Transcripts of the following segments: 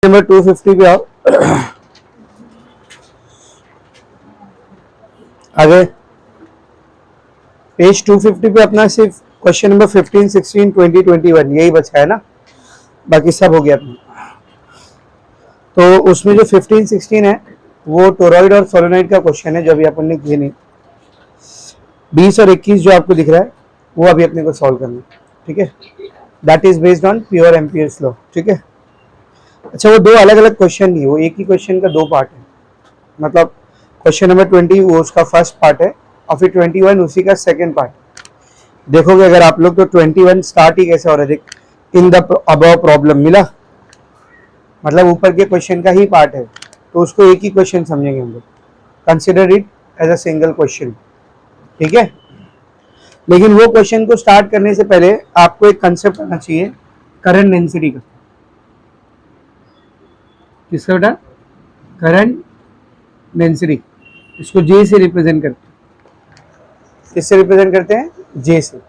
Number 250 पे आओ। आगे पेज 250 पे अपना सिर्फ क्वेश्चन नंबर 15, 16, 20, 21 यही बचा है ना, बाकी सब हो गया अपना। तो उसमें जो 15, 16 है वो टोरॉइड और सोलेनॉइड का क्वेश्चन है जो अभी अपन ने किए नहीं। 20 और 21 जो आपको दिख रहा है वो अभी अपने को सॉल्व करना है, ठीक है। That is based on pure Ampere's law, ठीक है। अच्छा, वो दो अलग अलग क्वेश्चन नहीं, वो एक ही क्वेश्चन का दो पार्ट है। मतलब क्वेश्चन नंबर 20 वो उसका फर्स्ट पार्ट है और फिर 21 उसी का सेकंड पार्ट। देखोगे अगर आप लोग तो 21 स्टार्ट ही कैसे हो रहा है, देख इन द अबव प्रॉब्लम मिला, मतलब ऊपर के क्वेश्चन का ही पार्ट है, तो उसको एक ही क्वेश्चन समझेंगे हम लोग। Consider it as a single question, ठीक है। लेकिन वो क्वेश्चन को स्टार्ट करने से पहले आपको एक कंसेप्ट आना चाहिए करंट डेंसिटी का। किसका बेटा? Current density. इसको जे से रिप्रेजेंट करते हैं। किससे रिप्रेजेंट करते हैं? जे से।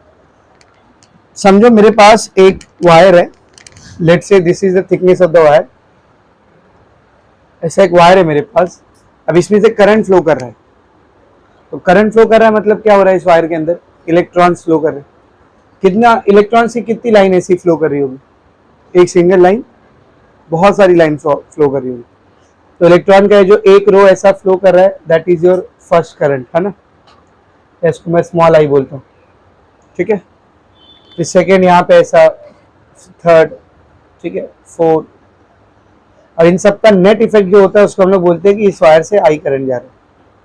समझो मेरे पास एक वायर है, let's say this is the thickness of the wire. ऐसा एक वायर है मेरे पास, अब इसमें से करंट फ्लो कर रहा है। तो करंट फ्लो कर रहा है मतलब क्या हो रहा है, इस वायर के अंदर इलेक्ट्रॉन्स फ्लो कर रहे हैं। कितना इलेक्ट्रॉन से कितनी लाइन ऐसी फ्लो कर रही होगी? एक सिंगल लाइन, बहुत सारी लाइन फ्लो कर रही होगी। तो इलेक्ट्रॉन का जो एक रो ऐसा फ्लो कर रहा है, that is your first current, है ना। इसको मैं स्मॉल आई बोलता हूँ, ठीक है। फिर सेकेंड यहाँ पे ऐसा, थर्ड, ठीक है, फोर्थ, और इन सब का नेट इफेक्ट जो होता है उसको हम लोग बोलते हैं कि इस वायर से आई करंट जा रहा है।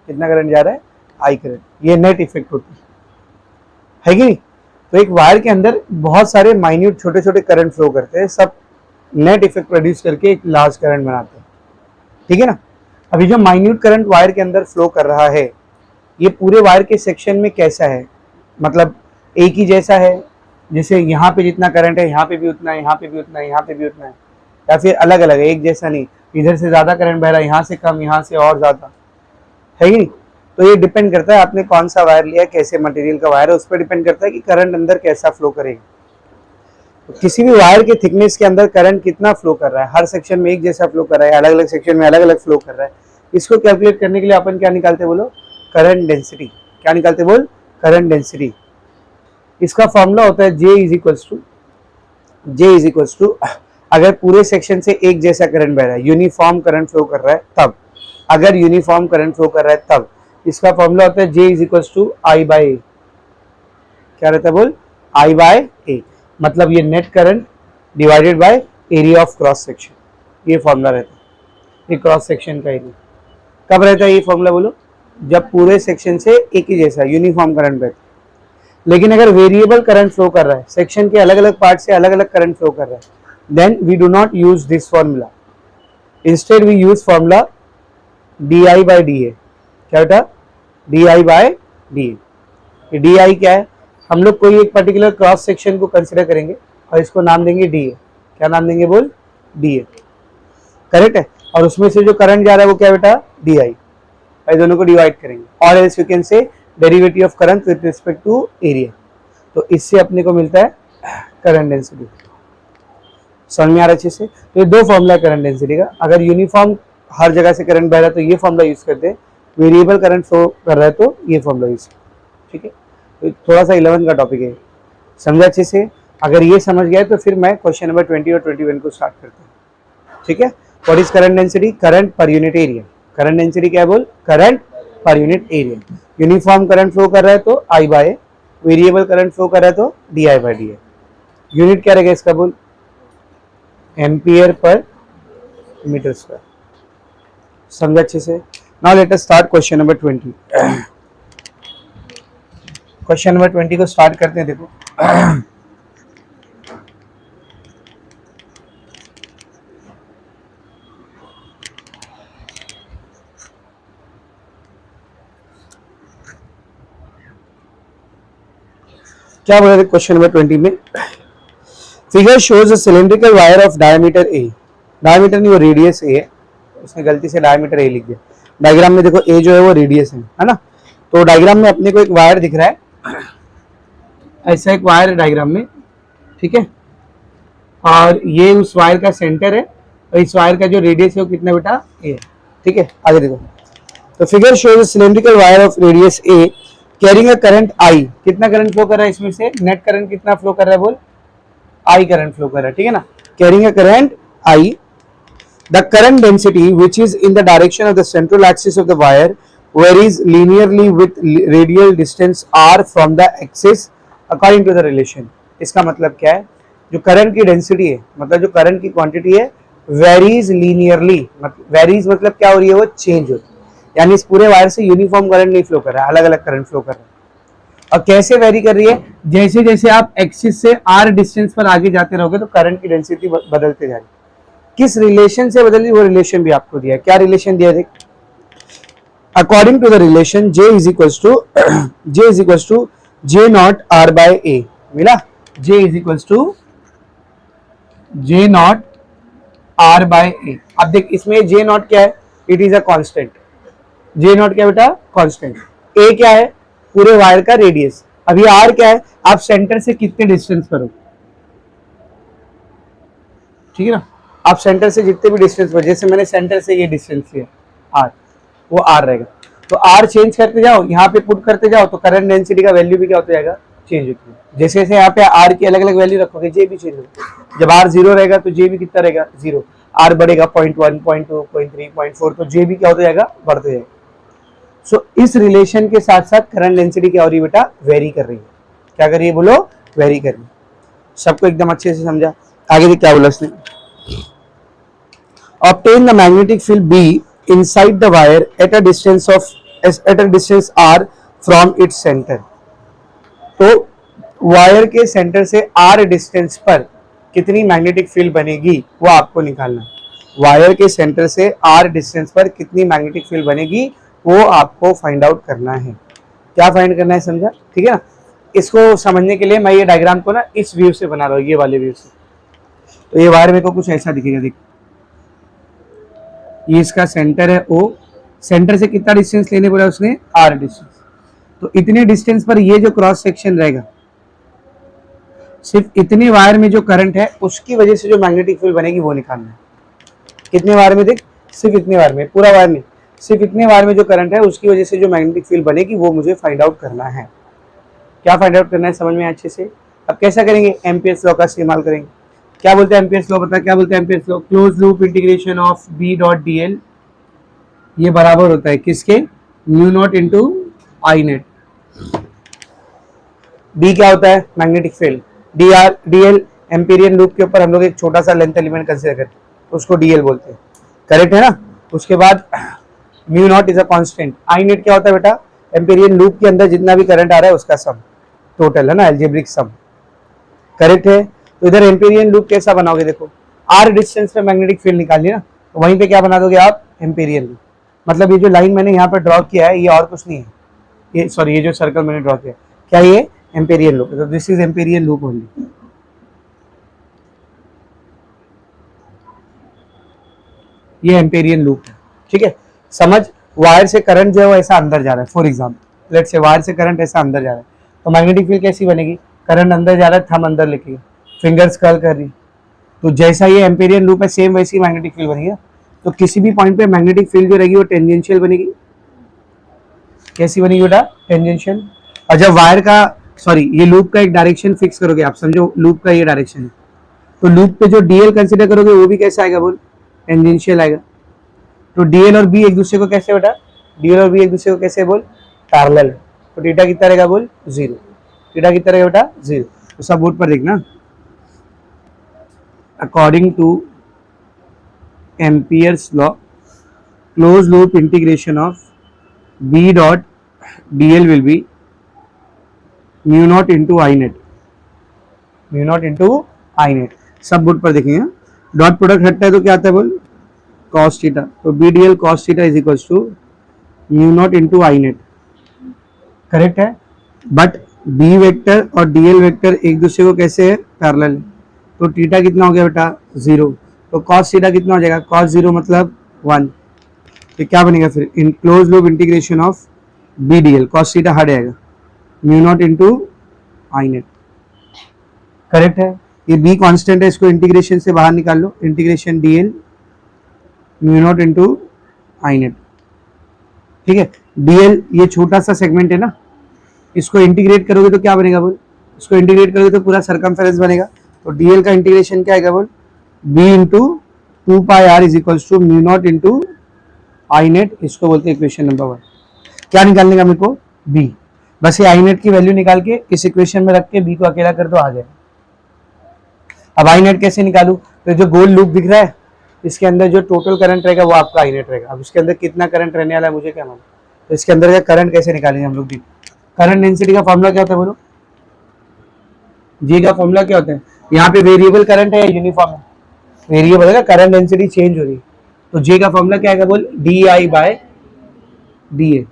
कितना करंट जा रहा है? I current. ये नेट इफेक्ट होता है कि नहीं? तो एक वायर के अंदर बहुत सारे माइन्यूट छोटे छोटे करंट फ्लो करते हैं, सब नेट इफेक्ट प्रोड्यूस करके एक लार्ज करंट बनाते हैं, ठीक है ना। अभी जो माइन्यूट करंट वायर के अंदर फ्लो कर रहा है, ये पूरे वायर के सेक्शन में कैसा है? मतलब एक ही जैसा है, जैसे यहाँ पे जितना करंट है यहाँ पे भी उतना है, यहाँ पे भी उतना है, यहाँ पे भी उतना है, या फिर अलग अलग है, एक जैसा नहीं, इधर से ज्यादा करंट बह रहा है, यहाँ से कम, यहाँ से और ज्यादा, है ही नहीं। तो ये डिपेंड करता है आपने कौन सा वायर लिया, कैसे मटेरियल का वायर है, उस पर डिपेंड करता है कि करंट अंदर कैसा फ्लो करेगा। तो किसी भी वायर के थिकनेस के अंदर करंट कितना फ्लो कर रहा है, हर सेक्शन में एक जैसा फ्लो कर रहा है, अलग अलग सेक्शन में अलग अलग फ्लो कर रहा है, इसको कैलकुलेट करने के लिए अपन क्या निकालते बोलो? Current density. क्या निकालते बोल? Current density. इसका फॉर्मूला होता है J इज इक्वल्स टू अगर पूरे सेक्शन से एक जैसा करंट बह रहा है, यूनिफॉर्म करंट फ्लो कर रहा है तब, अगर यूनिफॉर्म करंट फ्लो कर रहा है तब इसका फॉर्मूला होता है J is equals to I by A। क्या रहता है बोल? I by A। मतलब ये net current divided by area of cross section, ये फॉर्मूला रहता है। ये क्रॉस सेक्शन का एरिया कब रहता है ये फॉर्मूला बोलो? जब पूरे सेक्शन से एक ही जैसा यूनिफॉर्म करंट बहता है। लेकिन अगर वेरिएबल करंट फ्लो कर रहा है, सेक्शन के अलग अलग पार्ट से अलग अलग करंट फ्लो कर रहा है, then we do not use this formula, instead we use formula DI by DA। क्या बेटा? DI by DA। ये DI क्या है? हम लोग कोई एक पर्टिकुलर क्रॉस सेक्शन को कंसिडर करेंगे और इसको नाम देंगे DA। क्या नाम देंगे बोल? DA, करेक्ट है। और उसमें से जो करंट जा रहा है वो क्या बेटा? DI। दोनों को डिवाइड करेंगे, और else you can say derivative of current with respect to area. तो इससे अपने को मिलता है करंट डेंसिटी। समझ में आ रहा है अच्छे से? तो ये दो फॉर्मूला है करंट डेंसिटी का। अगर यूनिफॉर्म हर जगह से करंट बह रहा है तो ये फॉर्मूला यूज करते हैं, वेरिएबल करंट फ्लो कर रहा है तो ये फॉर्मूला यूज, ठीक है। तो थोड़ा सा 11 का टॉपिक है, समझा अच्छे से? अगर ये समझ गया तो फिर मैं क्वेश्चन नंबर 20 और 21 को स्टार्ट करता हूँ, ठीक है। What is current density? Current per unit area. Current density क्या है बोल? Current per unit area. Uniform current flow कर रहा है तो I by, variable current flow कर रहा है तो DI बाय DA। यूनिट क्या रहेगा इसका बोल? Ampere per metre square. समझा अच्छे से? Now let us start question number 20। Question number 20 को स्टार्ट करते हैं। देखो क्या बोला क्वेश्चन नंबर 20 में? Figure shows a cylindrical wire of diameter A। Diameter नहीं, वो रेडियस A है, उसने गलती से डायमीटर A लिख दिया। डायग्राम में देखो A जो है वो रेडियस है ना। तो डायग्राम में अपने को एक वायर दिख रहा है, ऐसा एक वायर है डायग्राम में, ठीक है। और ये उस वायर का सेंटर है और इस वायर का जो रेडियस है वो कितना बेटा ए है। ठीक है, आगे देखो। तो figure shows cylindrical wire of radius A carrying a current I. कितना करंट फ्लो कर रहा है इसमें से, नेट करंट कितना फ्लो कर रहा है बोल, आई करंट फ्लो कर रहा है। ठीक है ना, carrying a current I. The current density, which is in the direction of the central axis of the wire, varies linearly with radial distance r from the axis according to the relation. इसका मतलब क्या है, जो current की density है, मतलब जो current की क्वांटिटी है, वेरीज लीनियरली, मतलब वेरीज मतलब क्या हो रही है, वो चेंज होती है। यानी इस पूरे वायर से यूनिफॉर्म करंट नहीं फ्लो कर रहा है, अलग अलग करंट फ्लो कर रहा है। और कैसे वेरी कर रही है, जैसे जैसे आप एक्सिस से आर डिस्टेंस पर आगे जाते रहोगे तो करंट की डेंसिटी बदलते जा रही है। किस रिलेशन से बदल रही, वो रिलेशन भी आपको दिया है। क्या रिलेशन दिया है, according to the relation J is equal to J naught R by A मिला। J is equal to J naught R by A। अब देख इसमें J नॉट क्या है, it is a constant. J naught क्या बेटा, कांस्टेंट। A क्या है, पूरे वायर का रेडियस। अभी R क्या है, आप सेंटर से कितने डिस्टेंस पर हो। ठीक है ना, आप सेंटर से जितने भी डिस्टेंस पर, जैसे मैंने सेंटर से ये डिस्टेंस लिया आर, वो आर रहेगा। तो आर चेंज करते जाओ, यहाँ पे पुट करते जाओ, तो करंट डेंसिटी का वैल्यू भी क्या होता जाएगा, चेंज होती है। जैसे जैसे यहाँ पे आर की अलग अलग वैल्यू रखोगे, जे भी चेंज होगा। जब आर जीरो रहेगा तो जे भी कितना रहेगा, जीरो। आर बढ़ेगा 0.1, 0.2, 0.3, 0.4, तो जे भी क्या होता जाएगा, बढ़ते जाएगा। सो इस रिलेशन के साथ साथ करंट डेंसिटी क्या हो रही है बेटा, वेरी कर रही है। क्या कर रही है बोलो, वेरी कर रही है। सबको एकदम अच्छे से समझा। आगे देख क्या बोला उसने, obtain the magnetic field B inside the wire at a distance R from its center। तो वायर के सेंटर से R डिस्टेंस पर कितनी मैग्नेटिक फील्ड बनेगी वो आपको निकालना है। वायर के सेंटर से R डिस्टेंस पर कितनी मैग्नेटिक फील्ड बनेगी वो आपको फाइंड आउट करना है। क्या फाइंड करना है, समझा, ठीक है ना। इसको समझने के लिए मैं ये डायग्राम को ना इस व्यू से बना रहा हूँ, ये वाले व्यू से। तो ये वायर मेरे को कुछ ऐसा दिखेगा, देख ये इसका सेंटर है O, सेंटर से कितना डिस्टेंस लेने बोला उसने, R डिस्टेंस। तो इतने डिस्टेंस पर ये जो क्रॉस सेक्शन रहेगा, सिर्फ इतने वायर में जो करंट है उसकी वजह से जो मैग्नेटिक फील्ड बनेगी वो निकालना है। कितने वायर में, देख सिर्फ इतने वायर में, पूरा वायर नहीं, सिर्फ इतने वायर में जो करंट है उसकी वजह से जो मैग्नेटिक फील्ड बनेगी वो मुझे फाइंड आउट करना है। क्या फाइंड आउट करना है, समझ में अच्छे से। अब कैसा करेंगे, एम्पियर्स लॉ का इस्तेमाल करेंगे। क्या बोलते हैं एम्पियर्स लॉ, पता क्या बोलते हैं amperes law, close loop integration of B dot DL ये बराबर होता है किसके, mu naught into I net. B क्या होता है, magnetic field. DL Amperian loop के ऊपर हम लोग एक छोटा सा लेंथ एलिमेंट कंसीडर करते हैं, उसको DL बोलते हैं, करेक्ट है ना। उसके बाद mu naught is a constant. I net क्या होता है बेटा, एम्पीरियन लूप के अंदर जितना भी करंट आ रहा है उसका सम, टोटल है ना, अलजेब्रिक सम, करेक्ट है। तो इधर एम्पीरियन लूप कैसा बनाओगे, देखो R डिस्टेंस पे मैग्नेटिक फील्ड निकालिए ना, तो वहीं पे क्या बना दोगे आप, एम्पीरियन लूप। मतलब ये जो लाइन मैंने यहाँ पर ड्रॉ किया है ये और कुछ नहीं है, ये सॉरी ये जो सर्कल मैंने ड्रॉ किया क्या, ये एम्पीरियन लूप। तो this is Amperian loop only. ये एम्पीरियन लूप है, ठीक है। समझ, वायर से करंट जो है वो ऐसा अंदर जा रहा है, for example let's say wire से करंट ऐसा अंदर जा रहा है, तो मैग्नेटिक फील्ड कैसी बनेगी, करंट अंदर जा रहा है, थंब अंदर लेके फिंगर्स कर्ल कर रही, तो जैसा ये एम्पीरियन लूप है सेम वैसी मैग्नेटिक फील्ड बनेगी। तो किसी भी पॉइंट पे मैग्नेटिक फील्ड जो रहेगी वो टेंजेंशियल बनेगी। कैसी बनेगी बेटा, टेंजेंशियल। और जब वायर का सॉरी ये लूप का एक डायरेक्शन फिक्स करोगे, आप समझो लूप का ये डायरेक्शन है, तो लूप पे जो DL कंसीडर करोगे वो भी कैसा आएगा बोल, टेंजेंशियल आएगा। तो DL और B एक दूसरे को कैसे बेटा, DL और B एक दूसरे को कैसे बोल, पैरेलल। तो थीटा कितना रहेगा बोल, 0। थीटा कितना रहेगा बेटा, 0। तो सब बोर्ड पर देखना, according to Ampere's law close loop integration of B dot DL will be mu not into I net, mu not into I net. सब बोर्ड पर देखेंगे, डॉट प्रोडक्ट हटता है तो क्या आता है बोल, कॉस थीटा। तो BDL cos theta is equal to mu not into I net, correct है। बट B वेक्टर और DL वेक्टर एक दूसरे को कैसे है, पैरेलल है। तो थीटा कितना हो गया बेटा, 0। तो कॉस थीटा कितना हो जाएगा, कॉस 0 मतलब 1। तो क्या बनेगा फिर, in closed loop integration of BDL, cos theta हट जाएगा, mu not into I net, correct है। ये B कांस्टेंट है, इसको इंटीग्रेशन से बाहर निकाल लो, integration DL mu not into I net, ठीक है। डीएल ये छोटा सा सेगमेंट है ना, इसको इंटीग्रेट करोगे तो क्या बनेगा बोल, इसको इंटीग्रेट करोगे तो पूरा सरकमफेरेंस बनेगा। तो डीएल का इंटीग्रेशन क्या आएगा बोल, B into 2πr is equals to mu not into I net, इसको बोलते हैं इक्वेशन नंबर 1। क्या निकालने का मेरे को, बी। बस ये आई नेट की वैल्यू निकाल के इस इक्वेशन में रख के बी को अकेला कर दो, आ जाए। अब आई नेट कैसे निकालू, तो जो गोल लूप दिख रहा है इसके अंदर जो टोटल करंट रहेगा वो आपका आई नेट रहेगा। अब इसके अंदर कितना करंट रहने वाला है मुझे क्या मालूम, तो इसके अंदर का करंट कैसे निकालेंगे हम लोग। करंट डेंसिटी का फॉर्मूला क्या होता है बोलो, जी का फॉर्मूला क्या होता है। यहाँ पे वेरिएबल करंट है या यूनिफॉर्म है, वेरिएबल है, करंट डेंसिटी चेंज हो रही है, तो जे का फॉर्मूला क्या आएगा बोल, D I by D A,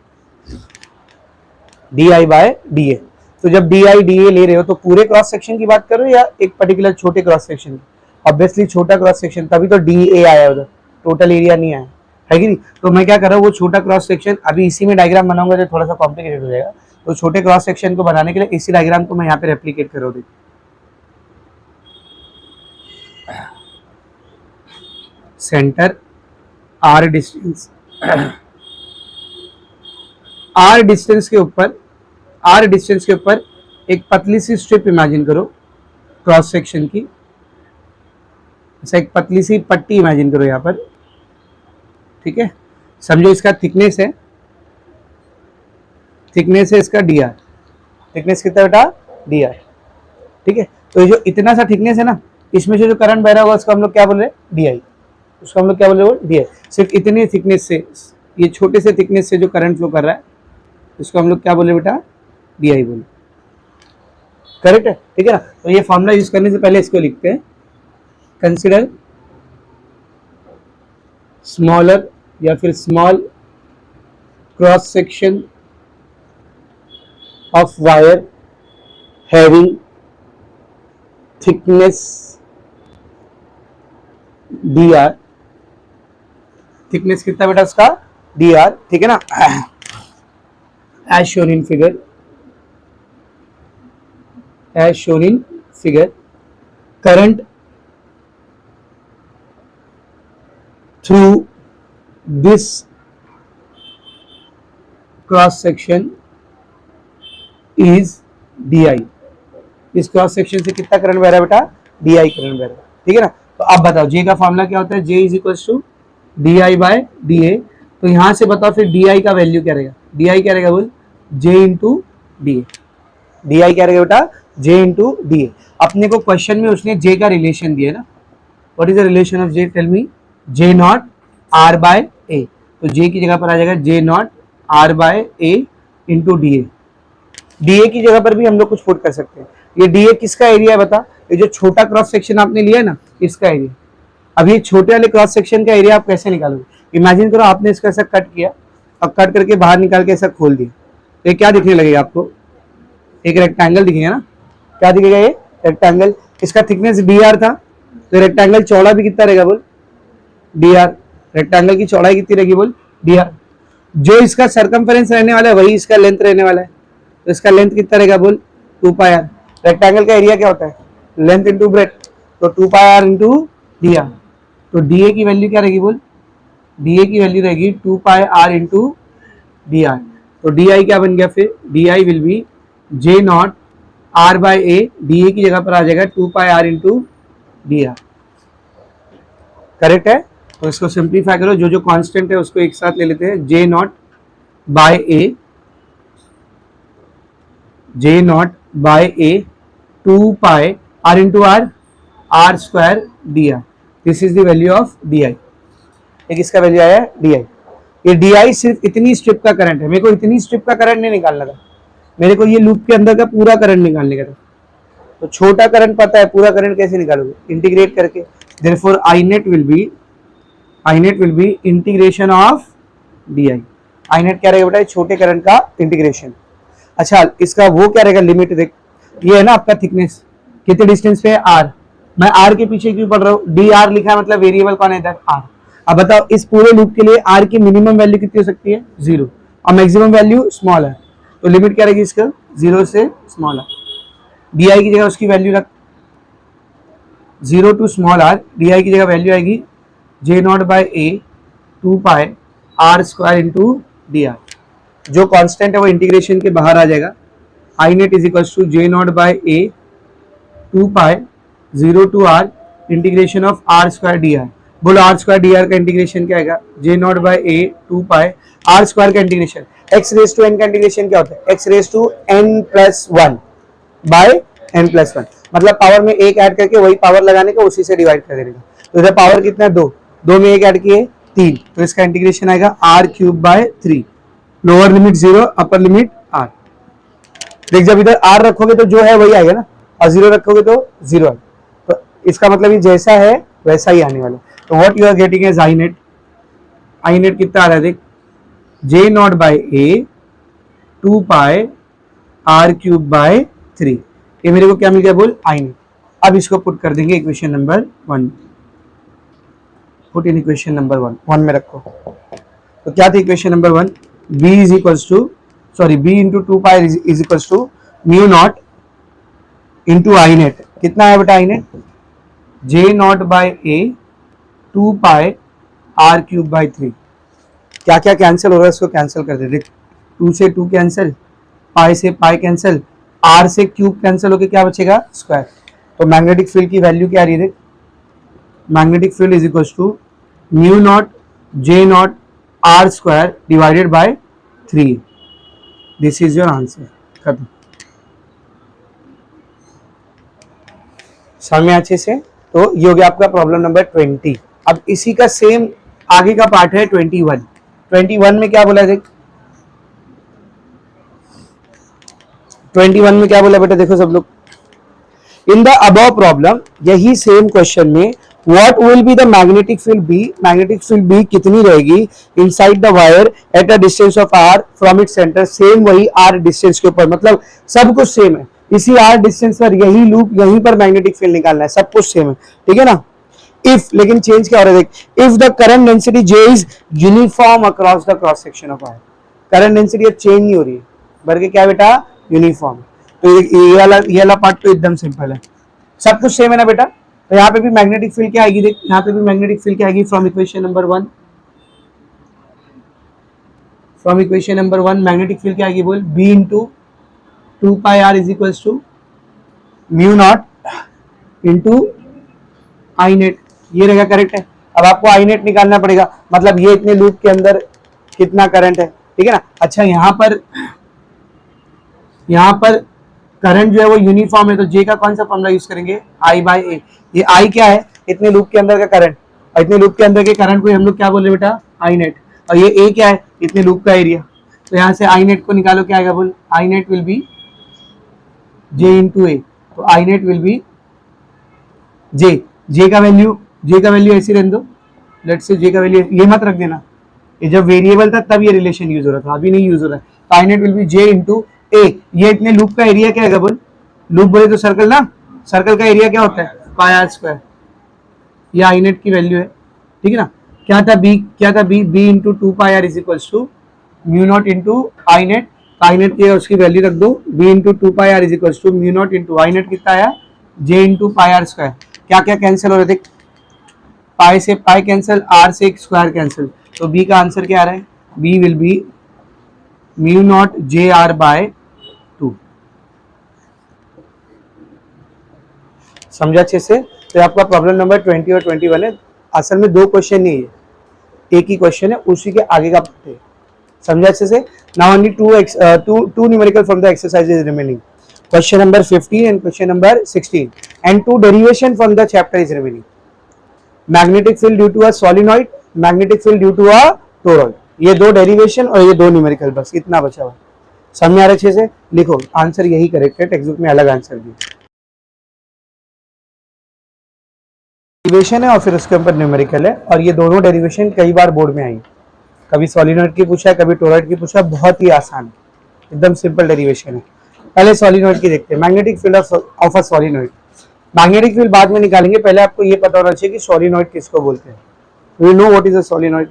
D I by D A. तो जब डी आई डी ए ले रहे हो तो पूरे क्रॉस सेक्शन की बात कर रहे हो या एक पर्टिकुलर छोटे क्रॉस सेक्शन की, ऑब्वियसली छोटा क्रॉस सेक्शन, तभी तो डी ए आया उधर, टोटल एरिया नहीं आया है कि नहीं। तो मैं क्या कर रहा हूँ, वो छोटा क्रॉस सेक्शन अभी इसी में डायग्राम बनाऊंगा तो थोड़ा सा कॉम्प्लिकेटेड हो जाएगा, तो छोटे क्रॉस सेक्शन को बनाने के लिए इसी डायग्राम को मैं यहाँ पे रेप्लिकेट कर रहा हूँ। Centre R distance, R distance के ऊपर एक पतली सी स्ट्रिप इमेजिन करो क्रॉस सेक्शन की, ऐसा एक पतली सी पट्टी इमेजिन करो यहाँ पर, ठीक है। समझो इसका थिकनेस है इसका डी आर, थिकनेस कितना बेटा, डी आर, ठीक है। तो ये जो इतना सा थिकनेस है ना, इसमें से जो करंट बह रहा होगा उसको हम लोग क्या बोल रहे हैं, डी आई, उसको हम लोग क्या बोल रहे हैं, डी आई। सिर्फ इतने थिकनेस से, ये छोटे से थिकनेस से जो करंट फ्लो कर रहा है इसको हम लोग क्या बोले बेटा, डी आई बोले, करेक्ट है, ठीक है ना। तो ये फॉर्मूला यूज करने से पहले इसको लिखते हैं, कंसिडर स्मॉलर या फिर small cross section of wire having thickness D R, thickness कितना बेटा उसका, डी आर, ठीक है ना। as shown in figure, current through this cross section is di, इस क्रॉस सेक्शन से कितना करंट बह रहा है बेटा, di करंट बह रहा है, ठीक है ना। तो अब बताओ J का फॉर्मूला क्या होता है, J is equal to D I by D A. तो यहां से बताओ फिर डी आई का वैल्यू क्या रहेगा, डी आई क्या रहेगा बोल, J into D A, D I क्या रहेगा बेटा, J इंटू डी ए। अपने को क्वेश्चन में उसने J का रिलेशन दिया ना, what is the relation of J, tell me, J naught R by A, तो J की जगह पर आ जाएगा J naught R by A into D A. D A की जगह पर भी हम लोग कुछ पुट कर सकते हैं। ये डी ए किसका एरिया है बता, ये जो छोटा क्रॉस सेक्शन आपने लिया है ना, इसका एरिया। अब ये छोटे वाले क्रॉस सेक्शन का एरिया आप कैसे निकालोगे, इमेजिन करो आपने इसको ऐसा कट किया और कट करके बाहर निकाल के ऐसा खोल दिया, तो ये क्या दिखने लगेगा आपको, एक रेक्टेंगल दिखेगा ना, क्या दिखेगा, ये रेक्टेंगल। इसका थिकनेस डी आर था, तो रेक्टेंगल चौड़ा भी कितना रहेगा बोल, डी आर, रेक्टेंगल की चौड़ाई कितनी रहेगी बोल, डी आर। जो इसका सरकमफेरेंस रहने वाला है वही इसका लेंथ रहने वाला है, तो इसका लेंथ कितना रहेगा बोल, 2πr। रेक्टेंगल का एरिया क्या होता है, लेंथ इंटू ब्रेड्थ, तो 2πr इंटू डी आर। तो डी ए की वैल्यू क्या रहेगी बोल, डी ए की वैल्यू रहेगी 2πr इंटू डी आर। तो डी आई क्या बन गया फिर, D I will be J naught R by A, D A की जगह पर आ जाएगा 2πr into D are, correct है। तो इसको सिंप्लीफाई करो, जो जो कांस्टेंट है उसको एक साथ ले लेते हैं, J naught by A, J naught by A 2πr into R, R square D R, this is the value of D I. एक इसका वैल्यू आया डी आई। ये डी आई सिर्फ इतनी स्ट्रिप का करंट है, मेरे को इतनी स्ट्रिप का करंट नहीं निकालना था, मेरे को ये लूप के अंदर का पूरा करंट निकालने का था। तो छोटा करंट पता है, पूरा करंट कैसे निकालोगे, इंटीग्रेट करके। Therefore I net will B integration of D I. I net क्या रहेगा बेटा, छोटे करंट का इंटीग्रेशन। अच्छा इसका वो क्या रहेगा, लिमिट देख, ये है ना आपका थिकनेस, कितने डिस्टेंस पे है, आर। मैं आर के पीछे क्यों पढ़ रहा हूँ, डी आर लिखा है, मतलब वेरिएबल कौन है इधर, आर। अब बताओ इस पूरे लूप के लिए आर की मिनिमम वैल्यू कितनी हो सकती है, 0, और मैक्सिमम वैल्यू स्मॉल है, तो लिमिट क्या रहेगी इसका, 0 से स्मॉल आर। डी आई की जगह उसकी वैल्यू रख 0 to small R, D I की जगह वैल्यू आएगी J naught by A 2 pi R square into D R. जो कांस्टेंट है वो इंटीग्रेशन के बाहर आ जाएगा। I net is equal to J naught by A 2 pi 0 to R integration of R square D R. बोलो R square D R का integration क्या आएगा? J naught by A 2 pi R square का integration, X raise to N का integration क्या होता है? X raise to N plus one by N plus one. मतलब पावर में एक ऐड करके वही पावर लगाने का, उसी से डिवाइड कर देने का। तो इधर पावर कितना है? 2, 2 में एक ऐड किए 3, तो इसका इंटीग्रेशन आएगा R cube by 3। Lower limit 0, upper limit R. देख जब इधर आर रखोगे तो जो है वही आएगा ना, और 0 रखोगे तो 0 आएगा। तो इसका मतलब ये जैसा है वैसा ही आने वाला। तो what you are getting is I net. I net कितना आ रहा है देख, J naught by A 2 pi R cube by 3। ये मेरे को क्या मिल गया बोल? आई नेट। अब इसको पुट कर देंगे equation number 1। Put in equation number 1 में रखो। तो क्या थी equation number 1? b is equals to b into 2 pi is equals to mu not into I net. कितना है बेटा I net? J naught by A 2 pi R cube by 3। क्या क्या कैंसिल हो रहा है इसको कैंसिल कर दे। देख 2 से 2 कैंसिल, पाई से पाई कैंसिल, आर से क्यूब कैंसिल होके क्या बचेगा? स्क्वायर। तो मैग्नेटिक फील्ड की वैल्यू क्या आ रही है? Magnetic field is equals to mu naught J naught R square divided by 3। This is your answer. खत्म। समझ में अच्छे से? तो ये हो गया आपका प्रॉब्लम नंबर 20। अब इसी का सेम आगे का पार्ट है 21। 21 में क्या बोला है देख, 21 में क्या बोला बेटा? देखो सब लोग, इन द अबव प्रॉब्लम, यही सेम क्वेश्चन में, what will be the magnetic field B. Magnetic field B कितनी रहेगी inside the wire at a distance of R from its centre. Same वही आर डिस्टेंस के ऊपर, मतलब सब कुछ सेम है। इसी आर डिस्टेंस पर यही लूप, यहीं पर मैग्नेटिक फील्ड निकालना है, सब कुछ सेम है, ठीक है ना। इफ, लेकिन चेंज क्या हो रहा है देख, if the current density J is uniform across the cross section of R. Current density अब चेंज नहीं हो रही है, बल्कि क्या बेटा? यूनिफॉर्म। तो ये वाला पार्ट तो एकदम सिंपल है, सब कुछ सेम है ना बेटा। तो यहाँ पे भी मैग्नेटिक फील्ड क्या आएगी देख, यहाँ पे भी मैग्नेटिक फील्ड क्या आएगी from equation number 1। From equation number 1 magnetic field क्या आएगी बोल? B into 2 pi R is equals to mu not into I net. ये रहेगा, करेक्ट है। अब आपको आई नेट निकालना पड़ेगा, मतलब ये इतने लूप के अंदर कितना करंट है, ठीक है ना। अच्छा यहाँ पर करंट जो है वो यूनिफॉर्म है, तो जे का कौन सा फॉर्मूला यूज करेंगे? आई बाय ए। ये आई क्या है? इतने लूप के अंदर का करंट, और इतने लूप के अंदर के करंट को हम लोग क्या बोल रहे बेटा? I net. और ये ए क्या है? इतने लूप का एरिया। तो यहाँ से आई नेट को निकालो, क्या आएगा बोल? आई net will be J into A. तो I net will be J का वैल्यू ऐसी रहने दो। लेट्स से जे का वैल्यू ये मत रख देना, ये जब वेरिएबल था तब ये रिलेशन यूज हो रहा था, अभी नहीं यूज हो रहा है। तो I net will be J into A. ये इतने लूप का एरिया क्या है बोल? लूप बोले तो सर्कल ना, सर्कल का एरिया क्या होता है? पाई आर स्क्वायर। ये आई नेट की वैल्यू है, ठीक है ना। क्या था बी? B into 2 pi R is equals to mu not into I net. I net की उसकी वैल्यू रख दो, B into 2 pi R is equals to mu not into I net कितना आया? J into pi R square. क्या क्या cancel हो रहे थे? पाई से पाई कैंसिल, आर से एक स्क्वायर कैंसिल। तो बी का आंसर क्या आ रहा है? B will be mu naught J R by 2। समझा अच्छे से? तो आपका प्रॉब्लम नंबर 20 और 21 है। असल में 2 क्वेश्चन नहीं है, एक ही क्वेश्चन है, उसी के आगे का पार्ट है। समझा अच्छे से? Now only two numerical from the exercise is remaining. Question number 15 and question number 16, and 2 derivation from the chapter is remaining. Magnetic field due to a solenoid, magnetic field due to a toroid. ये 2 derivation और ये 2 numerical, बस इतना बचा हुआ। समझ आ रहा अच्छे से? लिखो आंसर यही करेक्ट है, टेक्स्ट बुक में अलग आंसर दिया। डेरिवेशन है और फिर उसके ऊपर न्यूमेरिकल है, और ये दोनों डेरिवेशन कई बार बोर्ड में आई, कभी सॉलिनॉइड की पूछा है, कभी टोरॉइड की पूछा। बहुत ही आसान, एकदम सिंपल डेरिवेशन है। पहले सॉलिनॉइड की देखते हैं, magnetic field of a solenoid. Magnetic field बाद में निकालेंगे, पहले आपको ये पता होना चाहिए कि सॉलिनॉइड किसको बोलते हैं। We know what is a solenoid,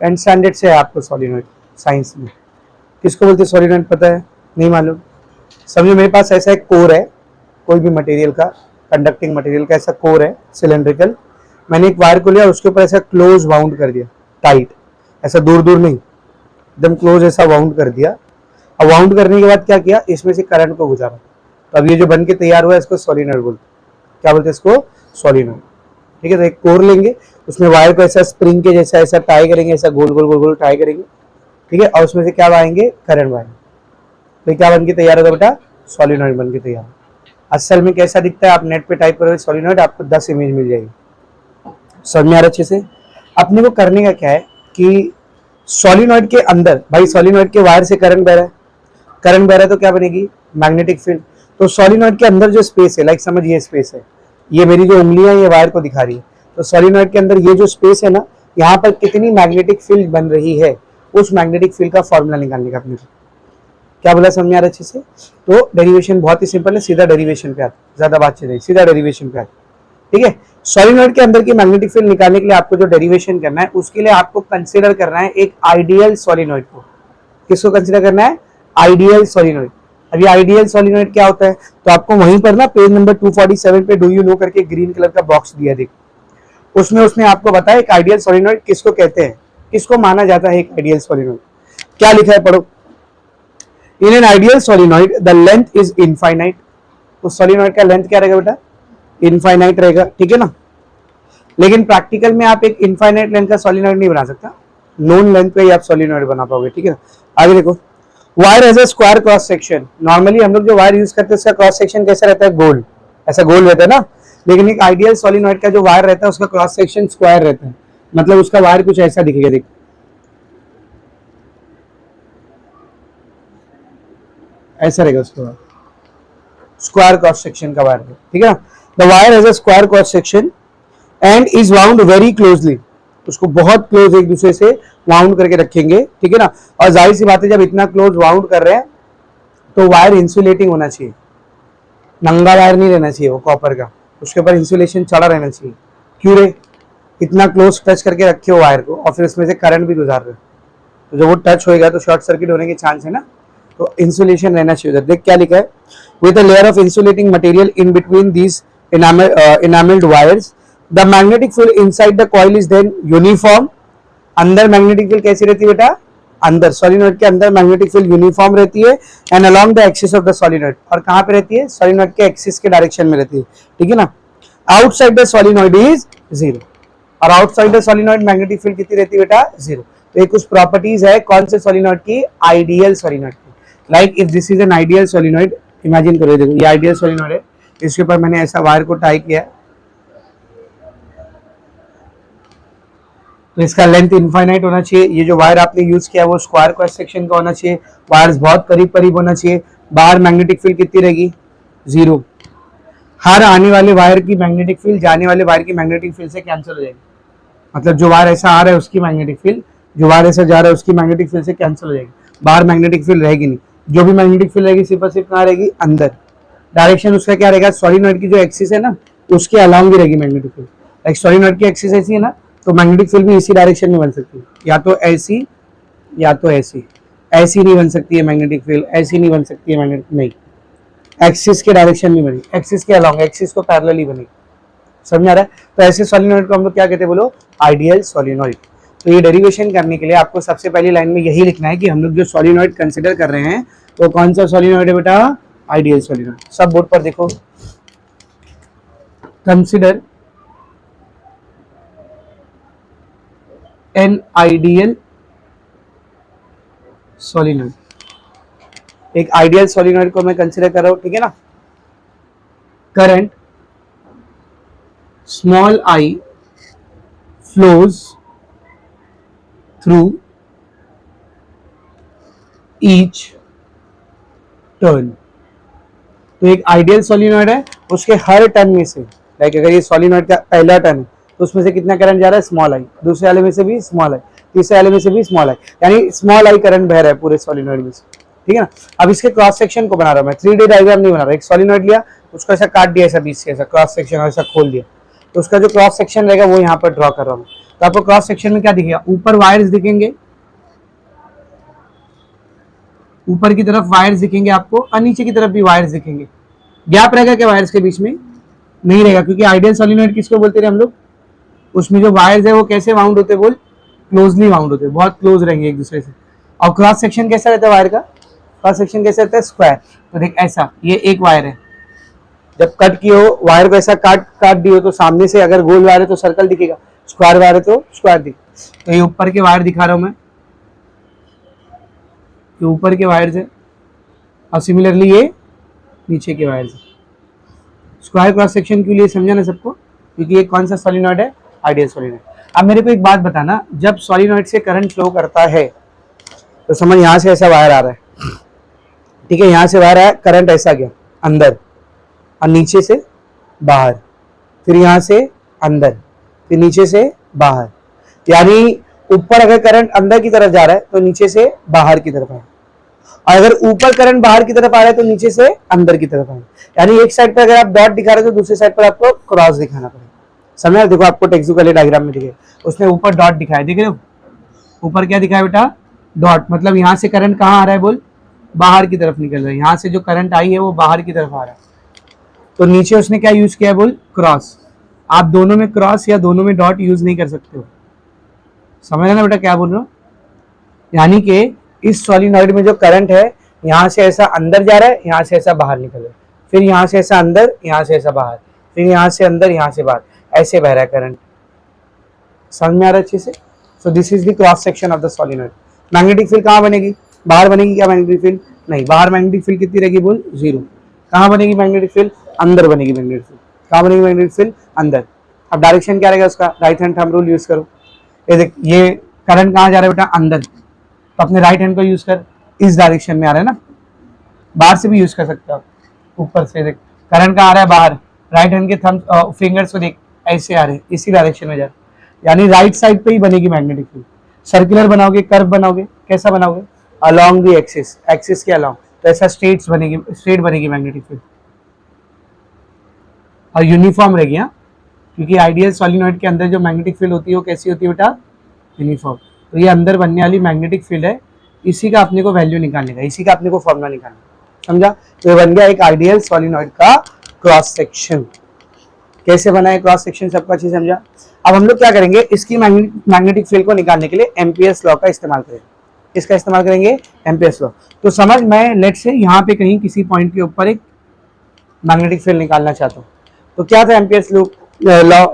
10th standard से है आपको सॉलिनॉइड साइंस में। किसको बोलते हैं सॉलिनॉइड? पता है? नहीं मालूम? समझो मेरे पास ऐसा एक कोर है, कोई भी मटेरियल का, कंडक्टिंग मटेरियल का ऐसा कोर है सिलेंड्रिकल। मैंने एक वायर को लिया और उसके ऊपर ऐसा क्लोज बाउंड कर दिया, टाइट। ऐसा दूर दूर नहीं, एकदम क्लोज ऐसा वाउंड कर दिया। अब वाउंड करने के बाद क्या किया, इसमें से करंट को गुजारा। तो अब ये जो बन के तैयार हुआ है इसको सोलिनॉइड बोलते हैं। क्या बोलते हैं इसको? सोलिनॉइड। ठीक है, तो एक कोर लेंगे, उसमें वायर को ऐसा स्प्रिंग के जैसा ऐसा टाई करेंगे, ऐसा गोल गोल गोल गोल टाई करेंगे। ठीक है, और उसमें से क्या आएंगे, करंट वायर। तो क्या बन के तैयार होगा बेटा? सोलिनॉइड बन के तैयार। असल में कैसा दिखता है, आप नेट पे टाइप करोगे सोलिनॉइड, आपको 10 इमेज मिल जाएगी। समझ में आ रहा अच्छे से? अपने को करने का क्या है कि सोलिनॉइड के अंदर, भाई सोलिनॉइड के वायर से करंट बह रहा है, करंट बह रहा है तो क्या बनेगी? Magnetic field. तो सोलिनॉइड के अंदर जो स्पेस है, लाइक समझ ये स्पेस है, ये मेरी जो उंगलियां ये वायर को दिखा रही है, तो सोलिनॉइड के अंदर ये जो स्पेस है ना, यहाँ पर कितनी मैग्नेटिक फील्ड बन रही है, उस मैग्नेटिक फील्ड का फॉर्मूला निकालने का अपने को। क्या बोला, समझ में आ रहा है अच्छे से? तो डेरिवेशन बहुत ही सिंपल है, सीधा डेरिवेशन पे आता, ज्यादा बातचीत नहीं, सीधा डेरिवेशन पे आता। ठीक है, सोलिनॉइड के अंदर की मैग्नेटिक फील्ड निकालने के लिए आपको जो डेरिवेशन करना है, उसके लिए आपको कंसीडर करना है एक आइडियल सोलिनॉइड को। किसको कंसीडर करना है? Ideal solenoid. अभी आइडियल सोलिनॉइड क्या होता है, तो आपको वहीं पर ना पेज नंबर 247 पे डू यू नो करके ग्रीन कलर का बॉक्स दिया, देखो उसमें उसने आपको बताया एक आइडियल सोलिनॉइड किसको कहते हैं, किसको माना जाता है एक आइडियल सोलिनॉइड। क्या लिखा है पढ़ो। In an ideal solenoid the length is infinite. उस सोलिनॉइड का लेंथ क्या रहेगा बेटा? इनफाइनाइट रहेगा। ठीक है ना, लेकिन प्रैक्टिकल में आप एक इनफाइनाइट लेंथ का सोलिनॉइड नहीं बना सकता, नोन लेंथ पे ही आप सोलिनॉइड बना पाओगे। ठीक है ना, आगे देखो। Wire has a square cross section. Normally हम लोग जो वायर यूज करते हैं उसका क्रॉस सेक्शन कैसा रहता है? गोल, ऐसा गोल रहता है ना। लेकिन एक आइडियल सोलिनॉइड का जो वायर रहता है उसका क्रॉस सेक्शन स्क्वायर रहता है, मतलब उसका वायर कुछ ऐसा दिखेगा, देख ऐसा रहेगा उसका वायर, स्क्वायर क्रॉस सेक्शन का वायर। ठीक है ना, the wire has a square cross section and is wound very closely. उसको बहुत क्लोज एक दूसरे से वाउंड करके रखेंगे। ठीक है ना, और जाहिर सी बात है जब इतना क्लोज वाउंड कर रहे हैं तो वायर इंसुलेटिंग होना चाहिए, नंगा वायर नहीं रहना चाहिए वो कॉपर का, उसके ऊपर इंसुलेशन चढ़ा रहना चाहिए। क्यों रे? इतना क्लोज टच करके रखे हो वायर को और फिर उसमें से करंट भी गुजार रहे हो, तो जब वो टच होएगा तो शॉर्ट सर्किट होने के चांस है ना, तो इंसुलेशन रहना चाहिए उधर। देख क्या लिखा है, with a layer of insulating material in between these enameled wires the magnetic field inside the coil is then uniform। अंदर मैग्नेटिक फील्ड कैसी रहती है बेटा? अंदर सोलिनॉइड के अंदर मैग्नेटिक फील्ड यूनिफॉर्म रहती है and along the axis of the solenoid. और कहां पे रहती है? सोलिनॉइड के एक्सिस के डायरेक्शन में रहती है। ठीक है ना, outside the solenoid is zero. और outside the solenoid magnetic field कितनी रहती है बेटा? जीरो। तो एक कुछ प्रॉपर्टीज है कौन से सोलिनॉइड की? आइडियल सोलिनॉइड की। Like if this is an ideal solenoid, imagine करो, देखो ये आइडियल सोलिनॉइड है, इसके ऊपर मैंने ऐसा वायर को टाई किया, तो इसका लेंथ इनफाइनाइट होना चाहिए। ये जो वायर आपने यूज किया वो स्क्वायर क्रॉस सेक्शन का होना चाहिए, वायर्स बहुत करीब करीब होना चाहिए। बाहर मैग्नेटिक फील्ड कितनी रहेगी? जीरो। हर आने वाले वायर की मैग्नेटिक फील्ड जाने वाले वायर की मैग्नेटिक फील्ड से कैंसिल हो जाएगी, मतलब जो वायर ऐसा आ रहा है उसकी मैग्नेटिक फील्ड जो वायर ऐसा जा रहा है उसकी मैग्नेटिक फील्ड से कैंसिल हो जाएगी, बाहर मैग्नेटिक फील्ड रहेगी नहीं। जो भी मैग्नेटिक फील्ड रहेगी सिर्फ और सिर्फ कहाँ रहेगी? अंदर। डायरेक्शन उसका क्या रहेगा? सोलिनॉइड की जो एक्सिस है ना उसके अलाउंग भी रहेगी मैग्नेटिक फील्ड। लाइक सोलिनॉइड की एक्सिस ऐसी है ना, तो मैग्नेटिक फील्ड भी इसी डायरेक्शन में बन सकती है, या तो ऐसी या तो ऐसी। ऐसी नहीं बन सकती है मैग्नेटिक फील्ड, ऐसी नहीं बन सकती है मैग्नेटिक, नहीं, एक्सिस के डायरेक्शन में बनी, एक्सिस के अलाउंग, एक्सिस को पैरेलली बनी। समझ आ रहा है? तो ऐसे सोलिनॉइड को हम लोग क्या कहते हैं बोलो? Ideal solenoid. तो ये डेरिवेशन करने के लिए आपको सबसे पहली लाइन में यही लिखना है कि हम लोग जो सोलिनॉइड कंसिडर कर रहे हैं तो कौन सा सोलिनॉइड है बेटा? Ideal solenoid. सब बोर्ड पर देखो, कंसिडर एन आइडियल सोलिनॉइड। एक आइडियल सोलिनॉइड को मैं कंसिडर कर रहा हूं। ठीक है ना, current small I flows through each turn. तो एक आइडियल सोलिनॉइड है, उसके हर टर्न में से, लाइक अगर ये सोलिनॉइड का पहला टर्न है तो उसमें से कितना करंट जा रहा है? स्मॉल आई। दूसरे वाले में से भी स्मॉल आई, तीसरे वाले में से भी स्मॉल आई, यानी स्मॉल आई करंट बह रहा है पूरे सोलिनॉइड में से। ठीक है ना, अब इसके क्रॉस सेक्शन को बना रहा हूं मैं, 3D डायग्राम नहीं बना रहा। एक सोलिनॉइड लिया, उसको ऐसा काट दिया, ऐसा बीच से ऐसा क्रॉस सेक्शन ऐसा खोल दिया, तो उसका जो क्रॉस सेक्शन रहेगा वो यहाँ पर ड्रॉ कर रहा हूँ। तो आपको क्रॉस सेक्शन में क्या दिखेगा? ऊपर वायर्स दिखेंगे, ऊपर की तरफ वायर्स दिखेंगे आपको, और नीचे की तरफ भी वायर्स दिखेंगे। गैप रहेगा क्या वायर्स के बीच में? नहीं रहेगा, क्योंकि आइडियल सोलिनॉइड किसको बोलते थे हम लोग? उसमें जो वायर्स है वो कैसे वाउंड होते बोल? क्लोजली बाउंड होते हैं, बहुत क्लोज रहेंगे एक दूसरे से। और क्रॉस सेक्शन कैसा रहता है वायर का? क्रॉस सेक्शन कैसा रहता है? स्क्वायर। तो देख ऐसा, ये एक वायर है, जब कट की हो वायर को ऐसा काट दी हो तो सामने से अगर गोल वायर है तो सर्कल दिखेगा, स्क्वायर वायर है तो स्क्वायर दिखेगा। तो ये ऊपर के वायर दिखा रहा हूं मैं, ये ऊपर के वायर से, और सिमिलरली ये नीचे के वायर से। स्क्वायर क्रॉस सेक्शन के लिए समझा ना सबको, क्योंकि ये कौन सा सॉलिनॉइड है? Ideal solenoid. अब मेरे को एक बात बताना, जब सॉलिनॉइड से करंट फ्लो करता है तो समझ यहां से ऐसा वायर आ रहा है, ठीक है, यहां से वायर आया, करंट ऐसा गया अंदर और नीचे से बाहर, फिर यहां से अंदर, फिर नीचे से बाहर। यानी ऊपर अगर करंट अंदर की तरफ जा रहा है तो नीचे से बाहर की तरफ आए, और अगर ऊपर करंट बाहर की तरफ आ रहा है तो नीचे से अंदर की तरफ आए। यानी एक साइड पर अगर आप डॉट दिखा रहे हो तो दूसरी साइड पर आपको क्रॉस दिखाना पड़ेगा। समझा? देखो आपको टेक्स्ट वाले डायग्राम में दिखे, उसने ऊपर डॉट दिखाया, देख रहे हो ऊपर क्या दिखाया बेटा? डॉट। मतलब यहां से करंट कहाँ आ रहा है बोल? बाहर की तरफ निकल रहा है, यहां से जो करंट आई है वो बाहर की तरफ आ रहा है। तो नीचे उसने क्या यूज किया है बोल? क्रॉस। आप दोनों में क्रॉस या दोनों में डॉट यूज नहीं कर सकते हो। समझ रहे ना बेटा क्या बोल रहा हूँ? यानी कि इस सॉलिनॉइड में जो करंट है, यहां से ऐसा अंदर जा रहा है, यहां से ऐसा बाहर निकल रहा है, फिर यहां से ऐसा अंदर, यहां से ऐसा बाहर, फिर यहां से अंदर, यहां से बाहर, ऐसे बह रहा है करंट। समझ में आ रहा है अच्छे से? So this is the cross section of the solenoid. Magnetic field कहाँ बनेगी? बाहर बनेगी क्या मैग्नेटिक फील्ड? नहीं, बाहर मैग्नेटिक फील्ड कितनी रहेगी बोल? 0। कहाँ बनेगी मैग्नेटिक फील्ड? अंदर बनेगी मैग्नेटिक फील्ड। कहाँ बनेगी मैग्नेटिक फील्ड? अंदर। अब डायरेक्शन क्या रहेगा उसका? Right hand thumb rule use करो। ये देख, ये करंट कहाँ जा रहा है बेटा? अंदर, तो अपने राइट हैंड को यूज कर, इस डायरेक्शन में आ रहा है ना, बाहर से भी यूज कर सकते हो। ऊपर से देख करंट कहाँ आ रहा है? बाहर। राइट हैंड के थंब फिंगर्स को देख, ऐसे आ रहे हैं, इसी डायरेक्शन में जा रहे, यानी राइट साइड पे ही बनेगी मैग्नेटिक फील्ड। सर्कुलर बनाओगे, कर्व बनाओगे, कैसा बनाओगे? अलोंग द एक्सिस, एक्सिस के अलोंग, तो ऐसा स्ट्रेट बनेगी मैग्नेटिक फील्ड, और यूनिफॉर्म रहेगी। हाँ, क्योंकि आइडियल सॉलिनॉइड के अंदर जो मैग्नेटिक फील्ड होती है वो कैसी होती है बेटा? यूनिफॉर्म। तो ये अंदर बनने वाली मैग्नेटिक फील्ड है, इसी का अपने को वैल्यू निकालने का, इसी का अपने को फॉर्मूला निकालना, समझा? तो ये बन गया एक आइडियल सॉलिनॉइड का क्रॉस सेक्शन। कैसे बना है क्रॉस सेक्शन, सबका अच्छी समझा? अब हम लोग क्या करेंगे, इसकी मैग्नेटिक फील्ड को निकालने के लिए एम्पियर्स लॉ का इस्तेमाल करेंगे। इसका इस्तेमाल करेंगे एम्पियर्स लॉ। तो समझ, मैं लेट से यहाँ पे कहीं किसी पॉइंट के ऊपर एक मैग्नेटिक फील्ड निकालना चाहता हूँ, तो क्या था एम्पियर्स लॉ?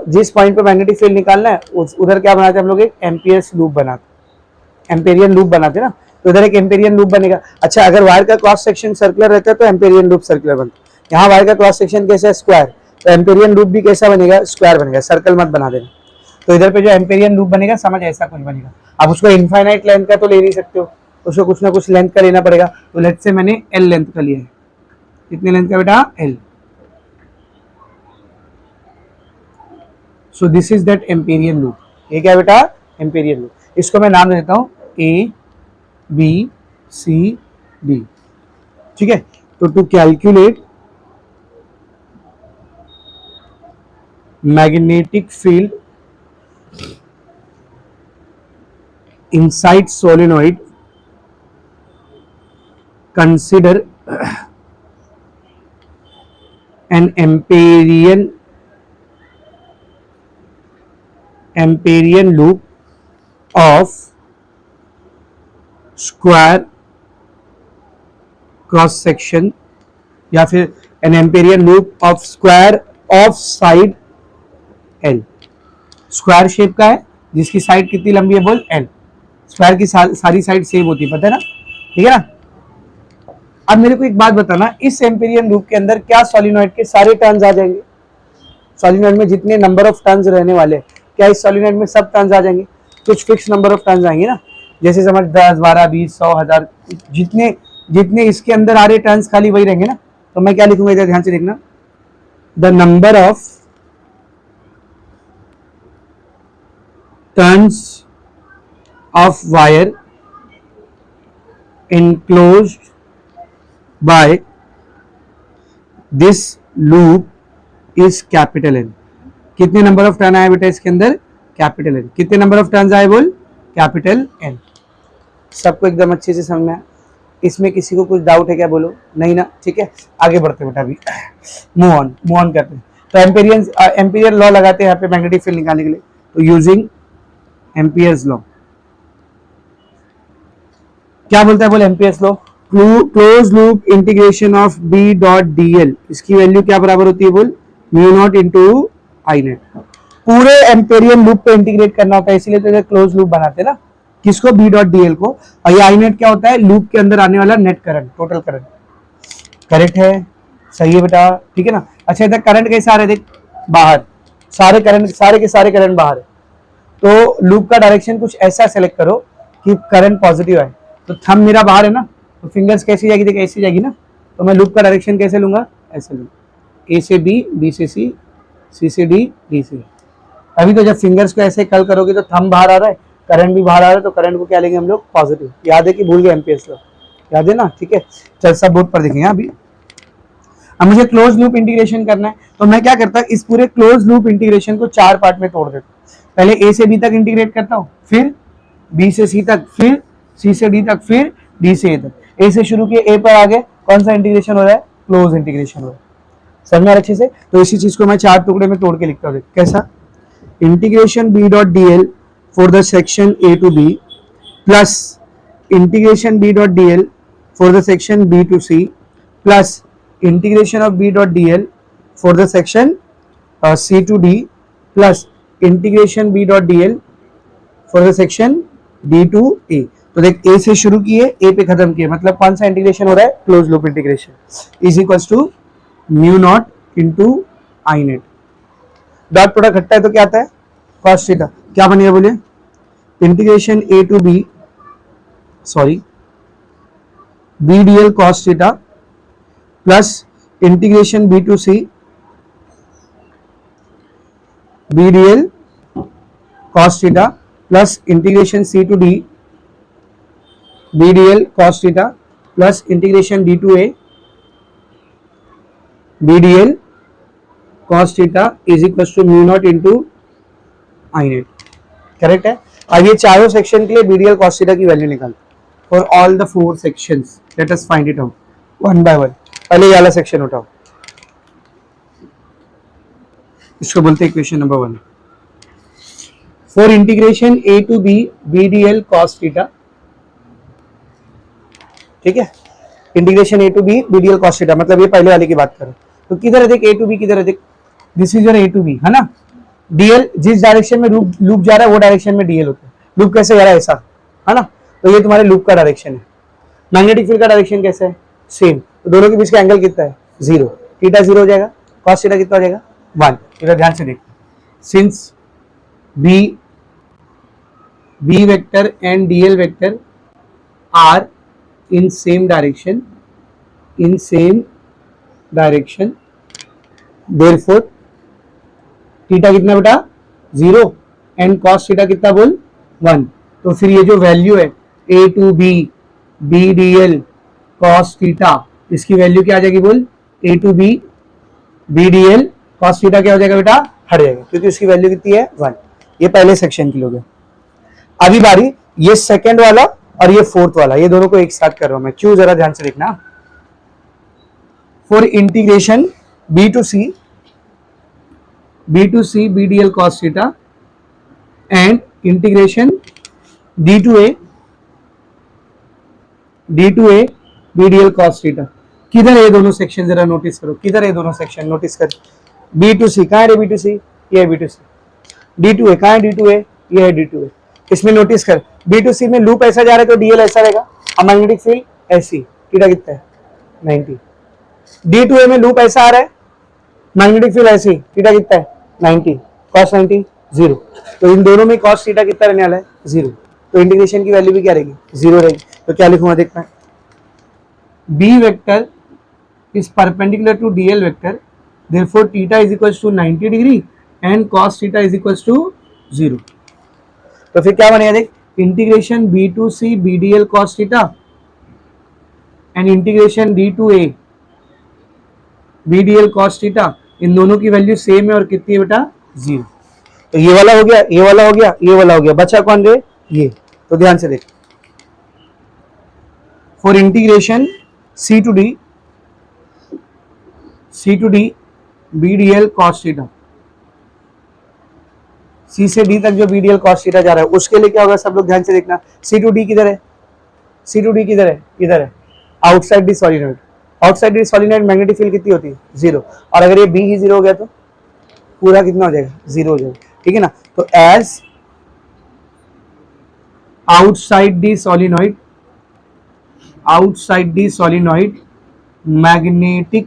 जिस पॉइंट पे मैग्नेटिक फील्ड निकालना है उधर क्या बनाते हैं हम लोग? एक एम्पियर्स लूप बनाते, एम्पेरियन लूप बनाते ना, तो इधर एक एम्पेरियन लूप बनेगा। अच्छा, अगर वायर का क्रॉस सेक्शन सर्कुलर रहता है तो एम्पेरियन लूप सर्कुलर बनता है। यहाँ वायर का क्रॉस सेक्शन कैसा है? स्क्वायर, तो एम्पेरियन लूप भी कैसा बनेगा? स्क्वायर बनेगा। सर्कल मत बना देना। तो इधर पे जो एम्पेरियन लूप बनेगा, समझ ऐसा कुछ बनेगा। अब उसको इनफाइनाइट लेंथ का तो ले नहीं सकते हो, उसको कुछ ना कुछ लेंथ का लेना पड़ेगा। तो लेट्स से मैंने एल लेंथ का लिया है। कितने लेंथ का बेटा? L. So this is that Amperian loop. ये क्या बेटा? Amperian loop. इसको मैं नाम देता हूं ए बी सी डी, ठीक है? तो to calculate magnetic field inside solenoid, consider an amperian loop of square cross section, या फिर an amperian loop of square of side L। Square shape का है जिसकी साइड कितनी लंबी है बोल? L। स्क्वायर की सारी साइड सेम होती है, पता है ना? ठीक है ना? अब मेरे को एक बात बताना, इस एम्पेरियन लूप के अंदर क्या सॉलिनॉइड के सारे टर्न्स आ जाएंगे? सॉलिनॉइड में जितने नंबर ऑफ टर्न्स रहने वाले, क्या इस सॉलिनॉइड में सब टर्न्स आ जाएंगे? कुछ फिक्स नंबर ऑफ टर्न्स आएंगे ना, जैसे समझ 10, 12, 20, 100, 1000, जितने इसके अंदर आ रहे टर्न्स खाली वही रहेंगे ना। तो मैं क्या लिखूंगा इधर ध्यान से देखना, the number of turns of wire enclosed by this loop is capital N। कितने नंबर ऑफ टर्न आए बेटा इसके अंदर? Capital N. कितने नंबर ऑफ टर्न्स आए बोल? Capital N. सबको एकदम अच्छे से समझ में आया? इसमें किसी को कुछ डाउट है क्या? बोलो नहीं ना? ठीक है, आगे बढ़ते बेटा, अभी मूव ऑन करते हैं। तो एम्पेरियन लॉ लगाते हैं यहाँ पे मैग्नेटिक फील्ड निकालने के लिए। तो यूजिंग एम्पियर्स लॉ, क्या बोलता है बोल Ampere's law, close loop integration of B dot D L, इसकी वैल्यू क्या बराबर होती है बोल, mu not into I net. पूरे एम्पेरियल लूप पे इंटीग्रेट करना होता है, इसीलिए तो क्लोज लूप बनाते हैं ना, किसको, बी डॉट डी एल को। और ये आई नेट क्या होता है, लूप के अंदर आने वाला net current, total current. Correct है, सही है बेटा, ठीक है ना। अच्छा इधर करंट कैसे आ रहे देख, बाहर, सारे करंट, सारे के सारे करंट बाहर है, तो लूप का डायरेक्शन कुछ ऐसा सेलेक्ट करो कि करंट पॉजिटिव आए। तो थंब मेरा बाहर है ना, तो फिंगर्स कैसी जाएगी, देख ऐसी जाएगी ना, तो मैं लूप का डायरेक्शन कैसे लूंगा, ऐसे लूंगा, ए से बी, बी से सी, सी से डी, डी से। अभी तो जब फिंगर्स को ऐसे कल करोगे तो थंब बाहर आ रहा है, करंट भी बाहर आ रहा है, तो करंट को क्या लेंगे हम लोग, पॉजिटिव। याद है कि भूल गए एमपीएस लो, याद है ना, ठीक है। चल सब बोर्ड पर देखेंगे अभी। अब मुझे क्लोज लूप इंटीग्रेशन करना है, तो मैं क्या करता, इस पूरे क्लोज लूप इंटीग्रेशन को 4 पार्ट में तोड़ देता हूँ। पहले ए से बी तक इंटीग्रेट करता हूँ, फिर बी से सी तक, फिर सी से डी तक, फिर डी से ए तक। ए से शुरू किए, ए पर आगे कौन सा इंटीग्रेशन हो रहा है, क्लोज इंटीग्रेशन हो रहा है। समझ में अच्छे से। तो इसी चीज को मैं 4 टुकड़े में तोड़ के लिखता हूँ, कैसा, integration B dot D L for the section A to B plus integration B dot D L for the section B to C plus integration of b dot dl for the section c to d plus integration b dot dl for the section d to a। तो देख a से शुरू किए, a पे खत्म किए, मतलब कौन सा इंटीग्रेशन हो रहा है, close loop integration is equals to mu not into I net. Dot product हटता है तो क्या आता है, कॉस थीटा। क्या बनेगा बोलिए, integration a to b, sorry b dl cos theta plus integration B to C B D L cos theta plus integration C to D B D L cos theta plus integration D to A B D L cos theta is equal to mu not into I net. Correct है। अब ये चारों section के लिए B D L cos theta की value निकाल for all the 4 sections. Let us find it out one by one. पहले ये वाला सेक्शन उठाओ, इसको बोलते हैं equation number 1। For integration A to B B D L cos theta, ठीक है, integration A to B B D L cos theta, मतलब ये पहले वाले की बात करो। तो किधर है देख, ए टू बी किधर है देख, this is your A to B है ना। डीएल जिस डायरेक्शन में लूप जा रहा है वो डायरेक्शन में डीएल होता है। लूप कैसे जा रहा है, ऐसा है ना, तो ये तुम्हारे लूप का डायरेक्शन है। मैग्नेटिक फील्ड का डायरेक्शन कैसे है, सेम। तो दोनों के बीच का एंगल कितना है, 0, थीटा 0 हो जाएगा, कॉस थीटा कितना हो जाएगा, 1। इधर ध्यान से देख, since B vector and DL vector are in same direction therefore theta कितना बेटा, 0 एंड कॉस थीटा कितना बोल, 1। तो फिर ये जो वैल्यू है A to B B D L cos theta, इसकी वैल्यू क्या आ जाएगी बोल, A to B B D L cos theta क्या हो जाएगा बेटा, हट जाएगा, क्योंकि उसकी वैल्यू कितनी है, 1। ये पहले सेक्शन के लोग हैं। अभी बारी ये सेकंड वाला और ये फोर्थ वाला, ये दोनों को एक साथ कर रहा हूं मैं, क्यों जरा ध्यान से देखना। For integration B to C B D L cos theta and integration D to A B D L cos theta. किधर है ये दोनों सेक्शन, जरा नोटिस करो, किधर है ये दोनों सेक्शन, नोटिस कर। बी टू सी कहाँ है, बी टू सी, ये है B to C. D to A कहाँ है, डी टू ए, ये है डी टू ए। इसमें नोटिस कर, बी टू सी में लूप ऐसा जा रहा है तो डीएल ऐसा रहेगा, और मैग्नेटिक फील्ड ऐसी, थीटा कितना है, 90। डी टू ए में लूप ऐसा आ रहा है, मैग्नेटिक फील्ड ऐसी, थीटा कितना है, 90, कॉस 90 0। तो इन दोनों में कॉस थीटा कितना रहने वाला है, 0। तो इंटीग्रेशन की वैल्यू भी क्या रहेगी, 0 रहेगी। तो क्या लिखूंगा देखना, B vector is perpendicular to dl vector, therefore theta is equals to 90 degree and cos theta is equals to 0। तो फिर क्या बनेगा देख, integration B to C B D L cos theta and integration D to A B D L cos theta, इन दोनों की value same है और कितनी है बेटा, 0। तो ये वाला हो गया, ये वाला हो गया, ये वाला हो गया, बचा कौन रे, ये। तो ध्यान से देख, for integration C to D B D L cos theta, C से डी तक जो B D L cos theta जा रहा है उसके लिए क्या होगा, सब लोग ध्यान से देखना। सी टू डी किधर है, C2D किधर है, इधर है, outside the solenoid. Outside the solenoid magnetic field कितनी होती है, 0। और अगर ये B ही 0 हो गया तो पूरा कितना हो जाएगा, 0 हो जाएगा, ठीक है ना। तो as outside the solenoid magnetic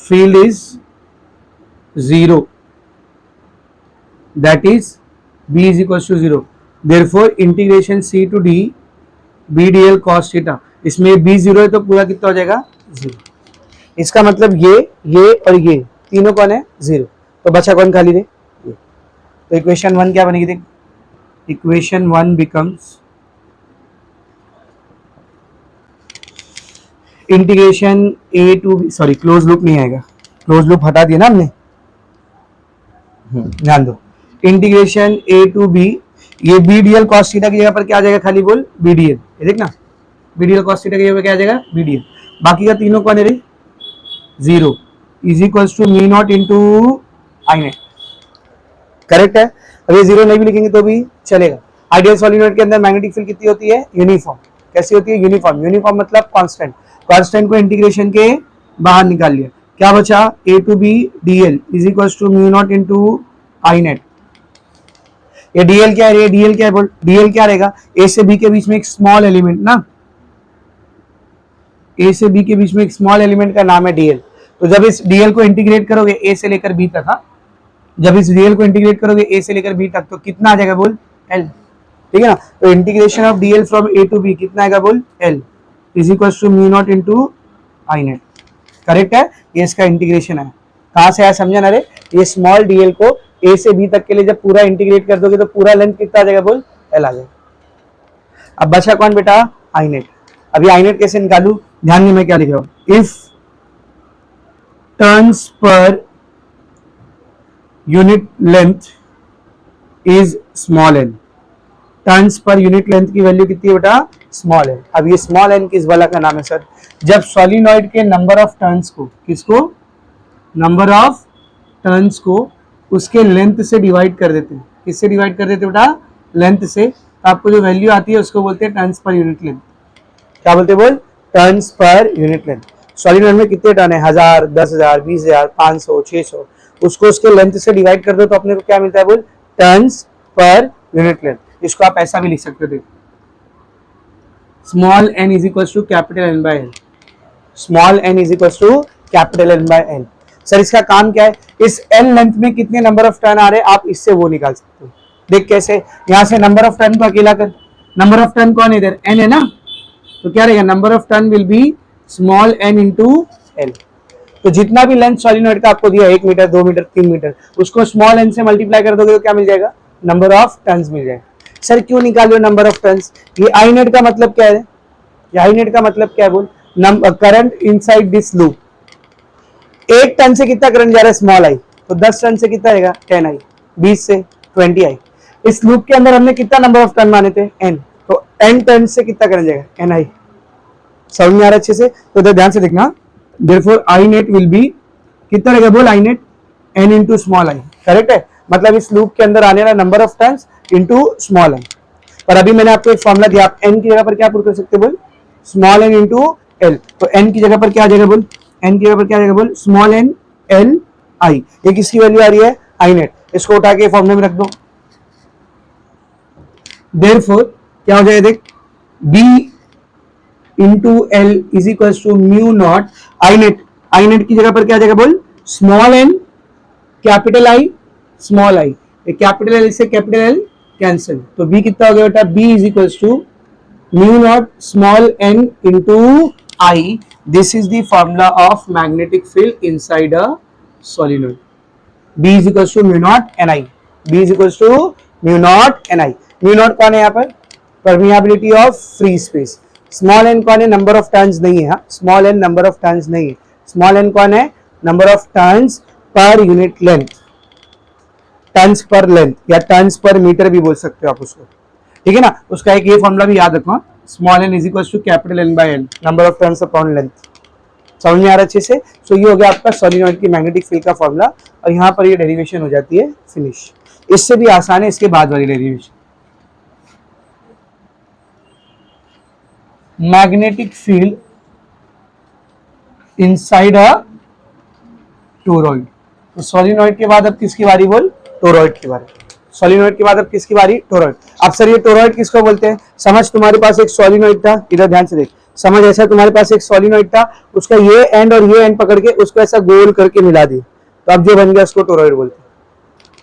field is 0, that is B is equals to 0, therefore integration C to D B dl cos theta, इसमें B 0 है तो पूरा कितना हो जाएगा, 0। इसका मतलब ये और ये तीनों कौन है, 0, तो बचा कौन खाली रे, ये। तो इक्वेशन 1 क्या बनेगी देख, equation 1 becomes integration A to B, sorry close loop नहीं आएगा, क्लोज लूप हटा दिया ना हमने, ध्यान दो, इंटीग्रेशन A टू B, ये B D L cos theta की जगह पर क्या आ जाएगा, खाली बोल बी डी एल, ये देखना B D L cos theta की जगह पर क्या आ जाएगा, बी डी एल। बाकी का तीनों कौन है रे, 0 is equals to mu not into I net, correct है। अब ये 0 नहीं भी लिखेंगे तो भी चलेगा। आइडियल सॉलिनॉइड के अंदर मैग्नेटिक फील्ड कितनी होती है, यूनिफॉर्म। कैसी होती है, यूनिफॉर्म। यूनिफॉर्म मतलब कांस्टेंट। कांस्टेंट को इंटीग्रेशन के बाहर निकाल लिया, क्या बचा, A to B D L is equal to mu not into I net. ये डीएल क्या है, डीएल क्या है बोल, डीएल क्या रहेगा, ए से बी के बीच में एक स्मॉल एलिमेंट ना, ए से बी के बीच में एक स्मॉल एलिमेंट का नाम है डीएल। तो जब इस डीएल को इंटीग्रेट करोगे ए से लेकर बी तक, हाँ, जब इस डीएल को इंटीग्रेट करोगे ए से लेकर बी तक तो कितना आ जाएगा बोल, एल, ठीक है ना। तो integration of DL from A to B कितना आएगा बोल, L is equal to mu not into I net, correct है। ये इसका इंटीग्रेशन है, कहां से आया समझा ना रे, ये स्मॉल डीएल को ए से बी तक के लिए जब पूरा इंटीग्रेट कर दोगे तो पूरा लेंथ कितना आ जाएगा बोल, एल आ जाएगा। अब बचा कौन बेटा, आई नेट। अभी आई नेट कैसे निकालू, ध्यान में मैं क्या लिख रहा हूं, इफ टर्न्स पर unit length is small N, turns पर यूनिट लेंथ की वैल्यू कितनी है बेटा, स्मॉल एन। अब ये स्मॉल एन किस वाला का नाम है सर, जब सॉलिनॉइड के नंबर ऑफ टर्न्स को, किसको, नंबर ऑफ टर्न्स को उसके लेंथ से डिवाइड कर देते हैं। किससे डिवाइड कर देते हैं बेटा, लेंथ से। तो आपको जो वैल्यू आती है उसको बोलते हैं टर्न्स पर यूनिट लेंथ। क्या बोलते हैं बोल, टर्न्स पर यूनिट लेंथ। सॉलिनॉइड में कितने टर्न है, 1000, 10,000, 20,000, 500, 600, उसको उसके लेंथ से डिवाइड कर दो तो अपने को क्या मिलता है बोल, टर्न्स पर यूनिट लेंथ। इसको आप ऐसा भी लिख सकते हो, देखो small N is equal to capital N by L, small N is equal to capital N by L. Sir इसका काम क्या है, इस एल लेंथ में कितने नंबर ऑफ टर्न आ रहे हैं आप इससे वो निकाल सकते हो। देख कैसे, यहां से नंबर ऑफ टर्न को अकेला कर, नंबर ऑफ टर्न कौन है इधर, एन है ना, तो क्या रहेगा, number of turn will be small N into L. तो जितना भी लेंथ सॉलिनॉइड का आपको दिया 1 मीटर, 2 मीटर, 3 मीटर, उसको स्मॉल एन से मल्टीप्लाई कर दोगे तो क्या मिल जाएगा, नंबर ऑफ टर्न्स मिल जाएगा। सर क्यों निकाल लो नंबर ऑफ टर्न्स, ये आई नेट का मतलब क्या है, ये आई नेट का मतलब क्या है बोल, current inside this loop, 1 turn से कितना करंट जा रहा है, स्मॉल आई, तो 10 टन से कितना आएगा, 10 आई, 20 से 20 आई। इस लूप के अंदर हमने कितना नंबर ऑफ टर्न माने थे, n, तो n टर्न से कितना करंट जाएगा, n आई। समझ में आ रहा है अच्छे से, तो इधर ध्यान से देखना, therefore I net will be कितना रहेगा बोल, आई net n into small I, correct है। मतलब इस लूप के अंदर आने वाला number of turns into small I. पर अभी मैंने आपको एक फॉर्मूला दिया, आप n की जगह पर क्या पुट कर सकते बोल, स्मॉल n इंटू एल। तो n की जगह पर क्या आ जाएगा बोल, n की जगह पर क्या आ जाएगा बोल, स्मॉल n एल आई। ये किसकी वैल्यू आ रही है, आई नेट। इसको उठा के फॉर्मूले में रख दो, देयरफॉर क्या हो जाएगा देख, b into L is equal to mu naught I net. I net की जगह पर क्या आ जाएगा बोल, small n capital I small I, capital L से कैपिटल एल कैंसिल, तो b कितना हो गया बेटा, b is equal to mu not small n into I. This is the formula of magnetic field inside a solenoid. B is equals to mu naught Ni. B is equals to mu naught Ni. Mu naught कौन है यहाँ पर, permeability of free space. Small n कौन है, number of turns नहीं है, small n number of turns नहीं है, small n कौन है, number of turns per unit length, turns per length या टर्न्स पर मीटर भी बोल सकते हो आप उसको, ठीक है ना। उसका एक ये फॉर्मूला भी याद रखना, small N is equal to capital N by N, number of turns upon length. समझ में आ रहा है अच्छे से। सो ये हो गया आपका सॉलिनॉइड की मैग्नेटिक फील्ड का फॉर्मूला, और यहाँ पर ये डेरिवेशन हो जाती है फिनिश। इससे भी आसान है इसके बाद वाली derivation. Magnetic field inside a toroid. तो सोलिनॉइड के बाद अब किसकी बारी बोल? टोरॉइड की बारी। सोलिनॉइड के बाद अब किसकी बारी? टोरॉइड। अब सर ये टोरॉइड किसको बोलते हैं? समझ, तुम्हारे पास एक सोलिनॉइड था, इधर ध्यान से देख, समझ, ऐसा तुम्हारे पास एक सोलिनॉइड था, उसका ये एंड और ये एंड पकड़ के उसको ऐसा गोल करके मिला दिए, तो अब जो बन गया उसको टोरॉइड बोलते हैं।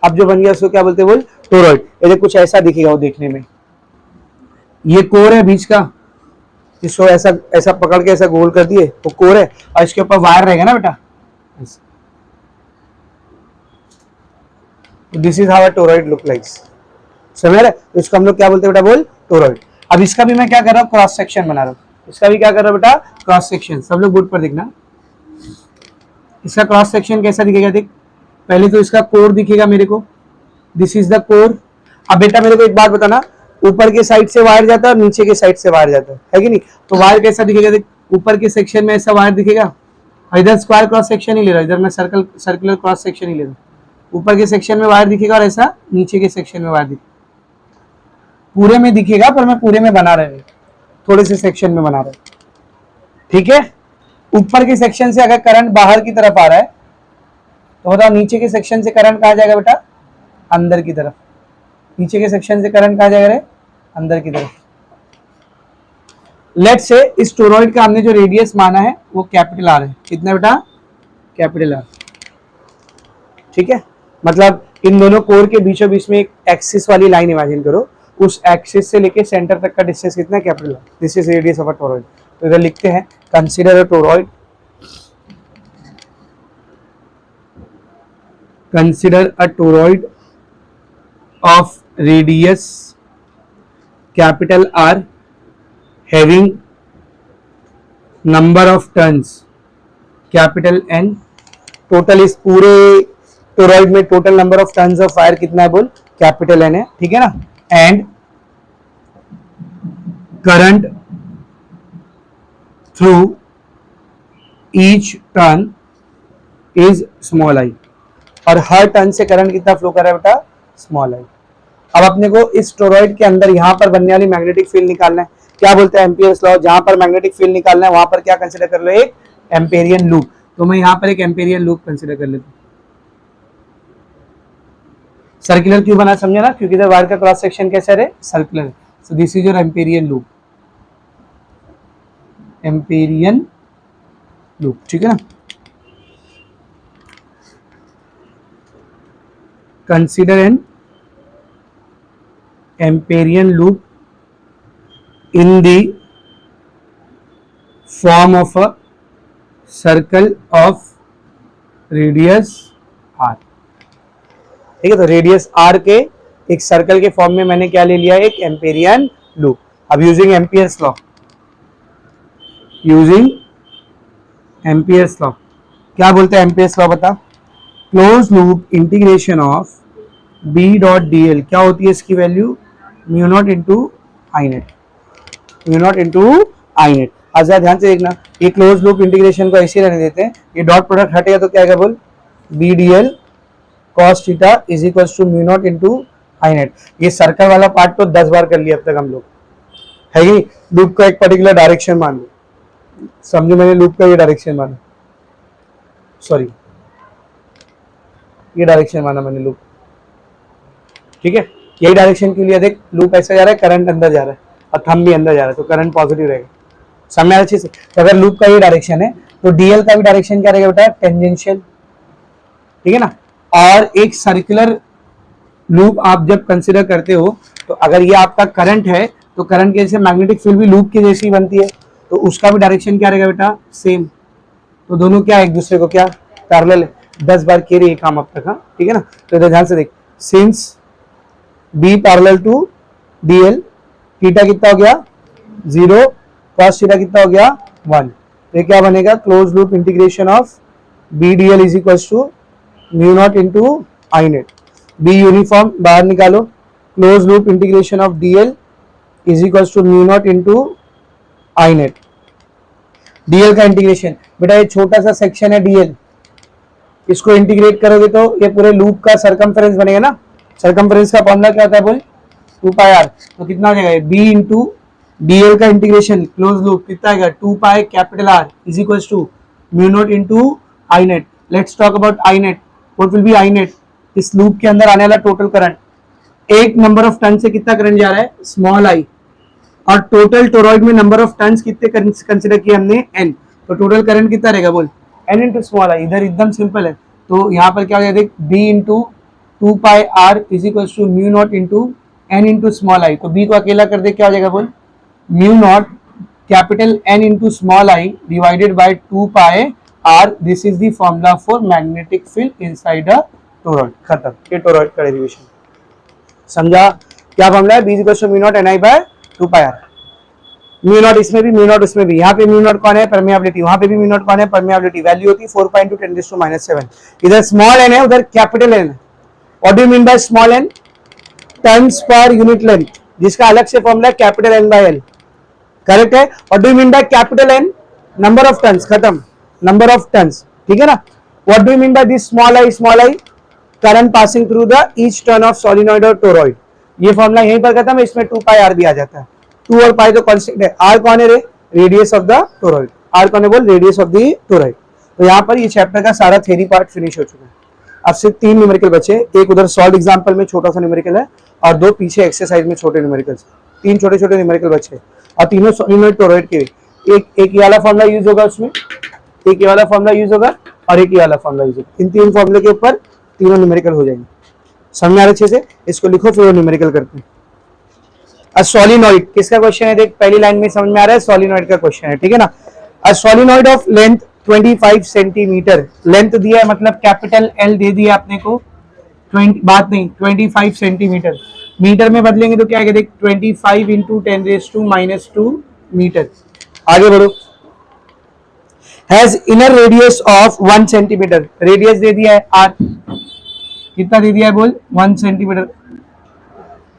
अब जो बन गया उसको क्या बोलते हैं बोल? टोरॉइड। ये कुछ ऐसा दिखेगा वो देखने में, ये कोर है बीच का, इसको ऐसा ऐसा पकड़ के ऐसा गोल कर दिए, वो कोर है, और इसके ऊपर वायर रहेगा ना बेटा। This is how a toroid look like. समझ रहे? तो इसको हम लोग क्या बोलते हैं बेटा बोल? टोरॉइड। अब इसका भी मैं क्या कर रहा हूँ? क्रॉस सेक्शन बना रहा हूँ। इसका भी क्या कर रहा हूँ बेटा? Cross section. सब लोग बोर्ड पर देखना, इसका क्रॉस सेक्शन कैसा दिखेगा देख। पहले तो इसका कोर दिखेगा मेरे को, दिस इज द कोर। अब बेटा मेरे को एक बात बताना, ऊपर के साइड से वायर जाता है और नीचे के साइड से वायर जाता है कि नहीं? तो वायर कैसा दिखेगा देख, ऊपर के सेक्शन में ऐसा वायर दिखेगा, इधर स्क्वायर क्रॉस सेक्शन ही ले रहा हूं, इधर मैं सर्कुलर क्रॉस सेक्शन ही ले रहा हूं। ऊपर के सेक्शन में वायर दिखेगा और ऐसा नीचे के सेक्शन में वायर दिखेगा। पूरे में दिखेगा पर मैं पूरे में बना रहा हूं, थोड़े से सेक्शन में बना रहा हूं, ठीक है? ऊपर के सेक्शन से अगर करंट बाहर की तरफ आ रहा है तो बताओ नीचे के सेक्शन से करंट कहाँ जाएगा बेटा? अंदर की तरफ। नीचे के सेक्शन से करंट कहाँ जाएगा रे? अंदर की तरफ। लेट्स से इस टोरॉइड का हमने जो रेडियस माना है वो कैपिटल आर है। कितना बेटा? Capital R. ठीक है, मतलब इन दोनों कोर के बीचों बीच में एक एक्सिस वाली लाइन इमेजिन करो, उस एक्सिस से लेके सेंटर तक का डिस्टेंस कितना है? Capital R. This is radius of a toroid. तो इधर लिखते हैं consider a toroid, consider a toroid of radius capital R having number of turns capital N। Total इस पूरे टोरॉइड में total number of turns of fire कितना है बोल? कैपिटल N है, ठीक है ना? And current through each turn is small I. और हर टर्न से करंट कितना फ्लो कर रहा है बेटा? Small I. अब अपने को इस टोरॉइड के अंदर यहां पर बनने वाली मैग्नेटिक फील्ड निकालना है। क्या बोलते हैं? Ampere's law. जहां पर मैग्नेटिक फील्ड निकालना है वहां पर क्या कंसीडर कर लो? एक एम्पेरियन लूप। तो मैं यहां पर एक एम्पेरियन लूप कंसीडर कर लेता हूं। सर्कुलर क्यों बना समझे ना? क्योंकि इधर वायर का क्रॉस सेक्शन कैसा है? Circular. So this is your Amperian loop, Amperian loop, ठीक है ना? Consider N Amperian loop in the form of a circle of radius r। ठीक है, तो रेडियस r के एक सर्कल के फॉर्म में मैंने क्या ले लिया? एक एम्पेरियन लूप। अब using Ampere's law, using Ampere's law क्या बोलते हैं? एम्पियर्स लॉ बता। Close loop integration of b dot D L क्या होती है इसकी value? Mu naught into I net, mu not into I net. आज ध्यान से देखना, ये क्लोज लूप इंटीग्रेशन को ऐसे रहने देते हैं, ये डॉट प्रोडक्ट हटेगा तो क्या आएगा बोल? B D L cos theta is equal to mu not into I net. ये सर्कल वाला पार्ट तो 10 बार कर लिया अब तक हम लोग, है कि? लूप का एक पर्टिकुलर डायरेक्शन मान लो, समझो मैंने लूप का ये डायरेक्शन माना, सॉरी ये डायरेक्शन माना मैंने लूप, ठीक है? यही डायरेक्शन के लिए देख, लूप ऐसा जा रहा है, करंट अंदर जा रहा है और थंब भी अंदर जा रहा है, तो करंट पॉजिटिव रहेगा। समझ अच्छे से? तो अगर लूप का ये डायरेक्शन है तो डीएल का भी डायरेक्शन क्या रहेगा बेटा? टेंजेंशियल, ठीक है ना? और एक सर्कुलर लूप आप जब कंसिडर करते हो तो अगर ये आपका करंट है तो करंट के जैसे मैग्नेटिक फील्ड भी लूप की जैसी बनती है, तो उसका भी डायरेक्शन क्या रहेगा बेटा? सेम। तो दोनों क्या एक दूसरे को क्या पैरेलल है। 10 बार किए ये काम अब तक, हाँ ठीक है ना? तो इधर ध्यान से देख, since B parallel to DL, theta कितना हो गया? 0, कॉस थीटा कितना हो गया? 1। तो ये क्या बनेगा? Close loop integration of B D L is equal to mu not into I net. B uniform बाहर निकालो, close loop integration of D L is equal to mu not into I net. DL का integration बेटा, ये छोटा सा section है DL, इसको integrate करोगे तो ये पूरे लूप का सरकमफेरेंस बनेगा ना। सरकमफेरेंस का फॉर्मूला क्या होता है बोल? 2 पाई आर। तो कितना हो जाएगा? बी इंटू डीएल का इंटीग्रेशन क्लोज लूप कितना आएगा 2 pi capital R is equal to mu not into I net. Let's talk about I net. What will be I net? इस लूप के अंदर आने वाला टोटल करंट. एक नंबर ऑफ टन से कितना करंट जा रहा है स्मॉल आई, और टोटल टोरॉइड में नंबर ऑफ टन्स कितने कंसीडर किए हमने एन, तो टोटल करंट कितना रहेगा बोल एन इंटू स्मॉल आई. इधर एकदम सिंपल है, तो यहाँ पर क्या हो जाएगा देख B into 2 pi R is equal to mu not into N into small I. तो बी को अकेला कर दे क्या हो जाएगा बोल mu naught capital N into small I divided by 2 pi R. This is the formula for magnetic field inside a toroid. खत्म, ये टोरॉइड का डेरिवेशन. समझा क्या फॉर्मूला है? B is equal to mu naught N I by 2 pi R. Mu naught इसमें भी mu naught उसमें भी. यहाँ पे म्यू नॉट कौन है परमेबिलिटी, वहां पे भी म्यू नॉट कौन है परमेबिलिटी. वैल्यू होती है 4 पाई इंटू 10⁻⁷. इधर स्मॉल एन है उधर कैपिटल एन है. What do you mean by small N? Turns पर यूनिट लेंथ, जिसका अलग से फॉर्मूला है capital N by L. Correct है. What do you mean by capital N? Number of turns. खत्म, नंबर ऑफ टन्स. ठीक है ना. What do you mean by this small I? Small I current passing through the each turn of solenoid और toroid. ये formula यहीं पर खत्म है. इसमें 2 पाई आर भी आ जाता है. 2 और पाई तो कांस्टेंट है. आर कौन है रे? Radius of the toroid. R कौन है बोल? Radius of the toroid. तो यहाँ पर ये चैप्टर का सारा थ्योरी पार्ट फिनिश हो चुका है. अब सिर्फ 3 न्यूमेरिकल बचे. एक उधर सॉल्व एग्जांपल में छोटा सा न्यूमेरिकल है और 2 पीछे एक्सरसाइज में छोटे न्यूमेरिकल्स. 3 छोटे छोटे न्यूमेरिकल बचे और तीनों सोलिनॉइड टोरॉइड के. एक ये वाला फॉर्मूला यूज होगा उसमें, एक ये वाला फॉर्मूला यूज होगा और एक ये वाला फॉर्मूला यूज होगा. इन 3 फॉर्मूले के ऊपर तीनों न्यूमेरिकल हो जाएंगे. समझ आ रहा अच्छे से? इसको लिखो फिर वो न्यूमेरिकल करते हैं. अ सोलिनॉइड किसका क्वेश्चन है? देख पहली लाइन में समझ में आ रहा है सोलिनॉइड का क्वेश्चन है. ठीक है ना. A solenoid of length 25 centimetre. Length दिया है मतलब कैपिटल एल दे दिया आपने को. 20 बात नहीं 25 सेंटीमीटर. मीटर में बदलेंगे तो क्या आएगा देख 25 इंटू 10⁻⁻² मीटर. आगे बढ़ो. Has inner radius of 1 centimetre. Radius दे दिया है आर. कितना दे दिया है बोल 1 सेंटीमीटर.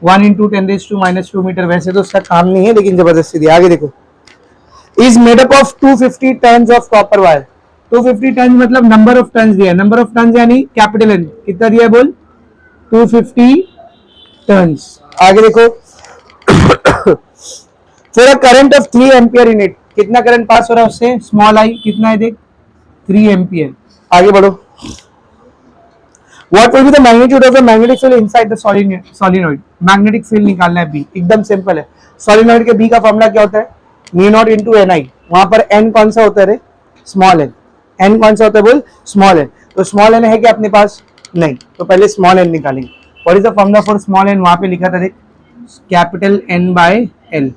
1 into 10⁻² metre. वैसे तो उसका काम नहीं है लेकिन जबरदस्ती दिया. आगे देखो. Is made up of 250 turns of copper wire. 250 turn मतलब नंबर ऑफ टन्स दिया है. नंबर ऑफ टन्स यानी कैपिटल एन. कितना दिया है बोल 250 टन्स. आगे देखो. For a current of 3 ampere in it. कितना करंट पास हो रहा है उससे स्मॉल आई. कितना है देख 3 एम्पियर. आगे बढ़ो. What will be the magnitude of the magnetic field inside the solenoid? Magnetic field निकालना है B. एकदम सिंपल है. सोलिनॉइड के B का फॉर्मूला क्या होता है म्यू नॉट इंटू एन आई. वहां पर n कौन सा होता है रे? Small N. n कौन सा होता है बोल स्मॉल एन. तो स्मॉल एन है क्या अपने पास? नहीं. तो पहले स्मॉल एन निकालेंगे. What is the formula for small N? वहां पे लिखा था देख capital N by L.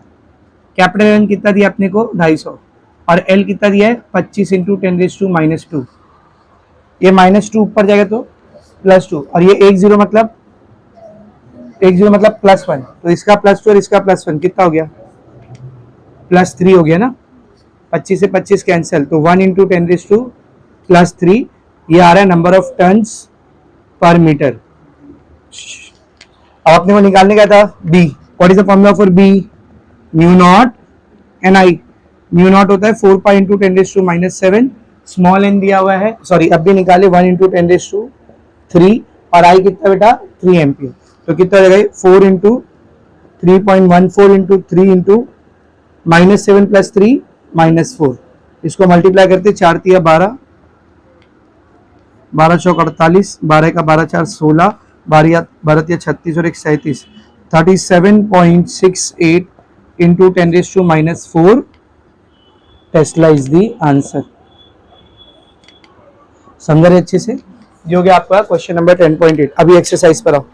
Capital N कितना दिया अपने को 250 और एल कितना दिया है 25 इंटू 10⁻². ये -2 ऊपर जाएगा तो +2 और ये 10 मतलब +1. तो इसका +2 और इसका +1 कितना हो गया +3 हो गया ना. 25 से 25 कैंसिल तो 1 इंटू 10⁻³ ये आ रहा है नंबर ऑफ टन्स पर मीटर. अब अपने को निकालने का था B. What is the formula for B? Mu naught N I. Mu not होता है 4 पाई इंटू 10⁻⁷. स्मॉल एन दिया हुआ है. सॉरी अब भी निकाले 1 इंटू 10⁻³ और आई कितना बेटा 3 एम्पियर. तो कितना हो जाएगा 4 इंटू 3.14 इंटू 3 इंटू -7 + 3 -4. इसको मल्टीप्लाई करते 4 × 12 12 चौक 48 12 का 12 4 16 12 36 और 1 37 37.68 into 10⁻⁴. Tesla is the answer. समझ रहे अच्छे से? ये हो गया आपका क्वेश्चन नंबर 10.8. अभी एक्सरसाइज पर आओ.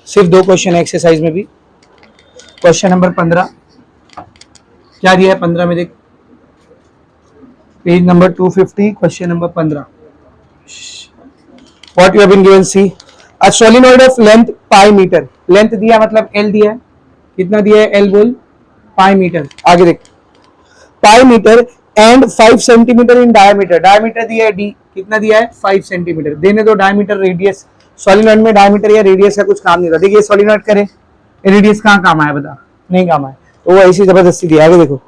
सिर्फ 2 क्वेश्चन है एक्सरसाइज में भी. क्वेश्चन नंबर 15 क्या दिया है 15 में देख page number 250. Question number 15. What you have been given see a solenoid of length pi metre. लेंथ दिया मतलब एल दिया है. कितना दिया है एल बोल पाई मीटर. आगे देख pi metre and 5 centimetre in diameter. Diameter दिया है डी. कितना दिया है 5 सेंटीमीटर. देने दो डायमीटर रेडियस. सोलिनॉइड में डायमीटर या रेडियस का कुछ काम नहीं होता. देखिए सोलिनॉइड करे रेडियस कहाँ काम आया बता. नहीं काम आया तो वो ऐसी जबरदस्ती दिया. आगे देखो.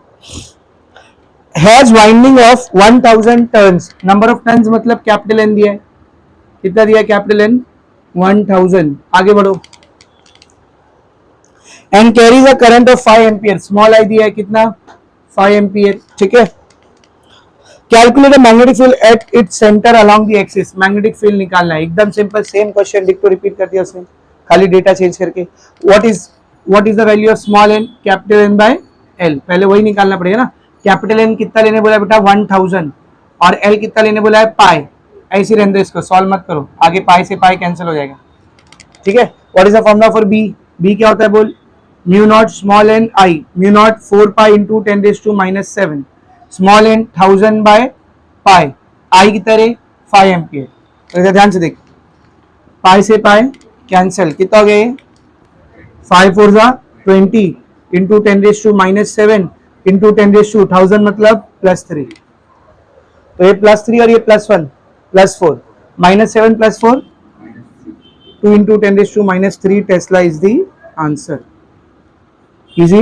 Has winding of 1000 turns. Number of turns मतलब कैपिटल एन दिया है. कितना दिया है कैपिटल एन 1000. आगे बढ़ो. And carries a current of 5 ampere, small I दिया है कितना 5 एम्पियर, ठीक है। Calculate the magnetic field at its centre along the axis, magnetic field निकालना है, एकदम सिंपल, सेम क्वेश्चन लिख तो रिपीट कर दिया उसने, खाली डेटा चेंज करके। What is the value of small N capital N by L, पहले वही निकालना पड़ेगा ना। कैपिटल एन कितना लेने बोला बेटा 1000 और एल कितना लेने बोला है पाई, ऐसे रहने दो, इसको सॉल्व मत करो, आगे पाई से पाई कैंसिल हो जाएगा, ठीक है। What is the formula for B, B क्या होता है बोल, mu not small N I, mu not 4 pi into 10⁻⁻⁷, small N 1000 by pi, I की तरह 5 एम्पियर। तो ध्यान से देख, पाई से पाई कैंसिल, कितना हो गया 5 4 जा 20 इंटू 10⁻⁻7 इंटू 10⁻1000 मतलब +3, तो ये +3 और ये +1 +4, -7 +4 2 into 10⁻³ Tesla is the answer. Easy,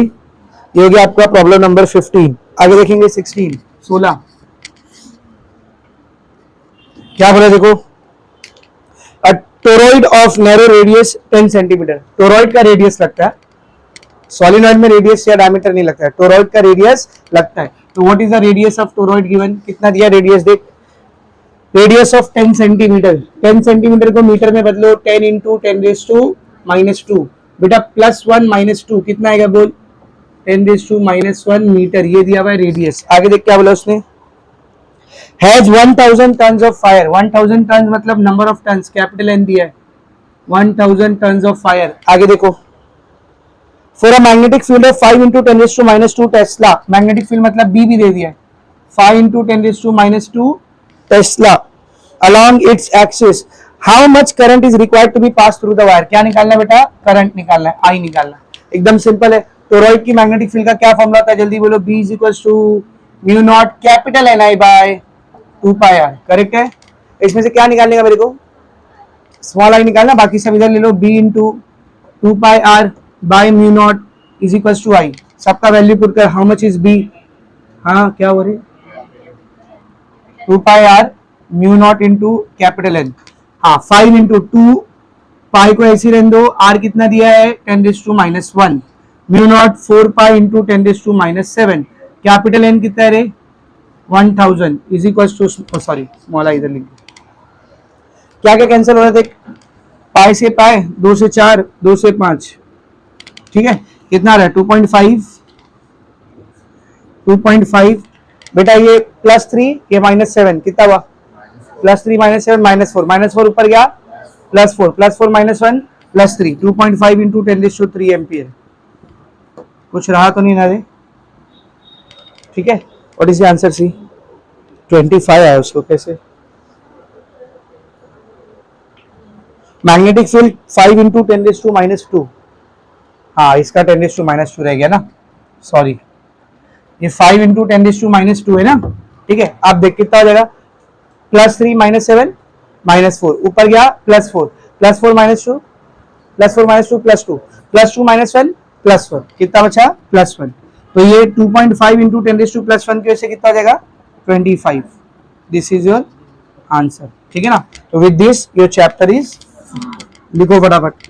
ये हो गया आपका प्रॉब्लम नंबर 15। आगे देखेंगे 16 क्या बोला देखो, a toroid of narrow radius 10 centimetre, toroid का रेडियस लगता है, सॉलिनॉइड में रेडियस या डायमीटर नहीं लगता है, टोरॉइड का रेडियस लगता है। तो what is the radius of toroid given, कितना दिया रेडियस, देख रेडियस ऑफ 10 सेंटीमीटर, 10 सेंटीमीटर को मीटर में बदलो, 10 इंटू 10⁻², बेटा +1 -2 कितना आएगा बोल, 10⁻1 मीटर, ये दिया हुआ है रेडियस। आगे देख क्या बोला उसने, has 1000 turns of fire, 1000 turns मतलब number of turns, capital N दिया है, 1000 टन्स ऑफ फायर। आगे देखो, for a magnetic field of 5 into 10⁻² tesla, magnetic field मतलब बी भी दे दिया है, 5 into 10⁻² tesla along its axis, how much current is required to be passed through the wire, क्या निकालना है बेटा, करंट निकालना है, आई निकालना है, एकदम सिंपल है। टोरॉइड की मैग्नेटिक फील्ड का क्या फॉर्मूला होता है, जल्दी बोलो, B = mu naught capital N I by 2 pi R, correct है। इसमें से क्या निकालने का मेरे को, स्मॉल आई निकालना, बाकी सब इधर ले लो, B into 2 pi R by mu not = I, सबका वैल्यू पुट कर, हाउ मच इज B, हाँ क्या हो रही 2 pi R mu not into capital N, हाँ 5 इंटू 2 पाई को ऐसे रहने दो, आर कितना दिया है 10⁻⁻1, mu not 4 pi into 10⁻⁷, capital N कितना है रे 1000 = सॉरी स्मॉल आई इधर लिख, क्या क्या कैंसिल हो रहा है देख, पाई से पाई, 2 से 4, 2 से 5, ठीक है, कितना आ रहा है 2.5 बेटा, ये +3 ये -7 कितना हुआ, +3 -7 -4 ऊपर गया +4 -1 +3, 2.5 इंटू 10⁻³ एम्पियर, कुछ रहा तो नहीं ना रे, ठीक है। व्हाट इज द आंसर, सी 25 आया उसको कैसे, मैग्नेटिक फील्ड 5 इंटू 10⁻², हाँ इसका 10⁻² रह गया ना, सॉरी ये 5 इंटू 10⁻² है ना, ठीक है। आप देख कितना हो जाएगा, +3 -7 -4 ऊपर गया +4 +4 -2 +4 -2 +2 +2 -1 +1 कितना बचा +1, तो ये 2.5 इंटू 10⁻+1 की वजह से कितना हो जाएगा 25, दिस इज योर आंसर, ठीक है ना। तो with this your chapter is, लिखो फटाफट।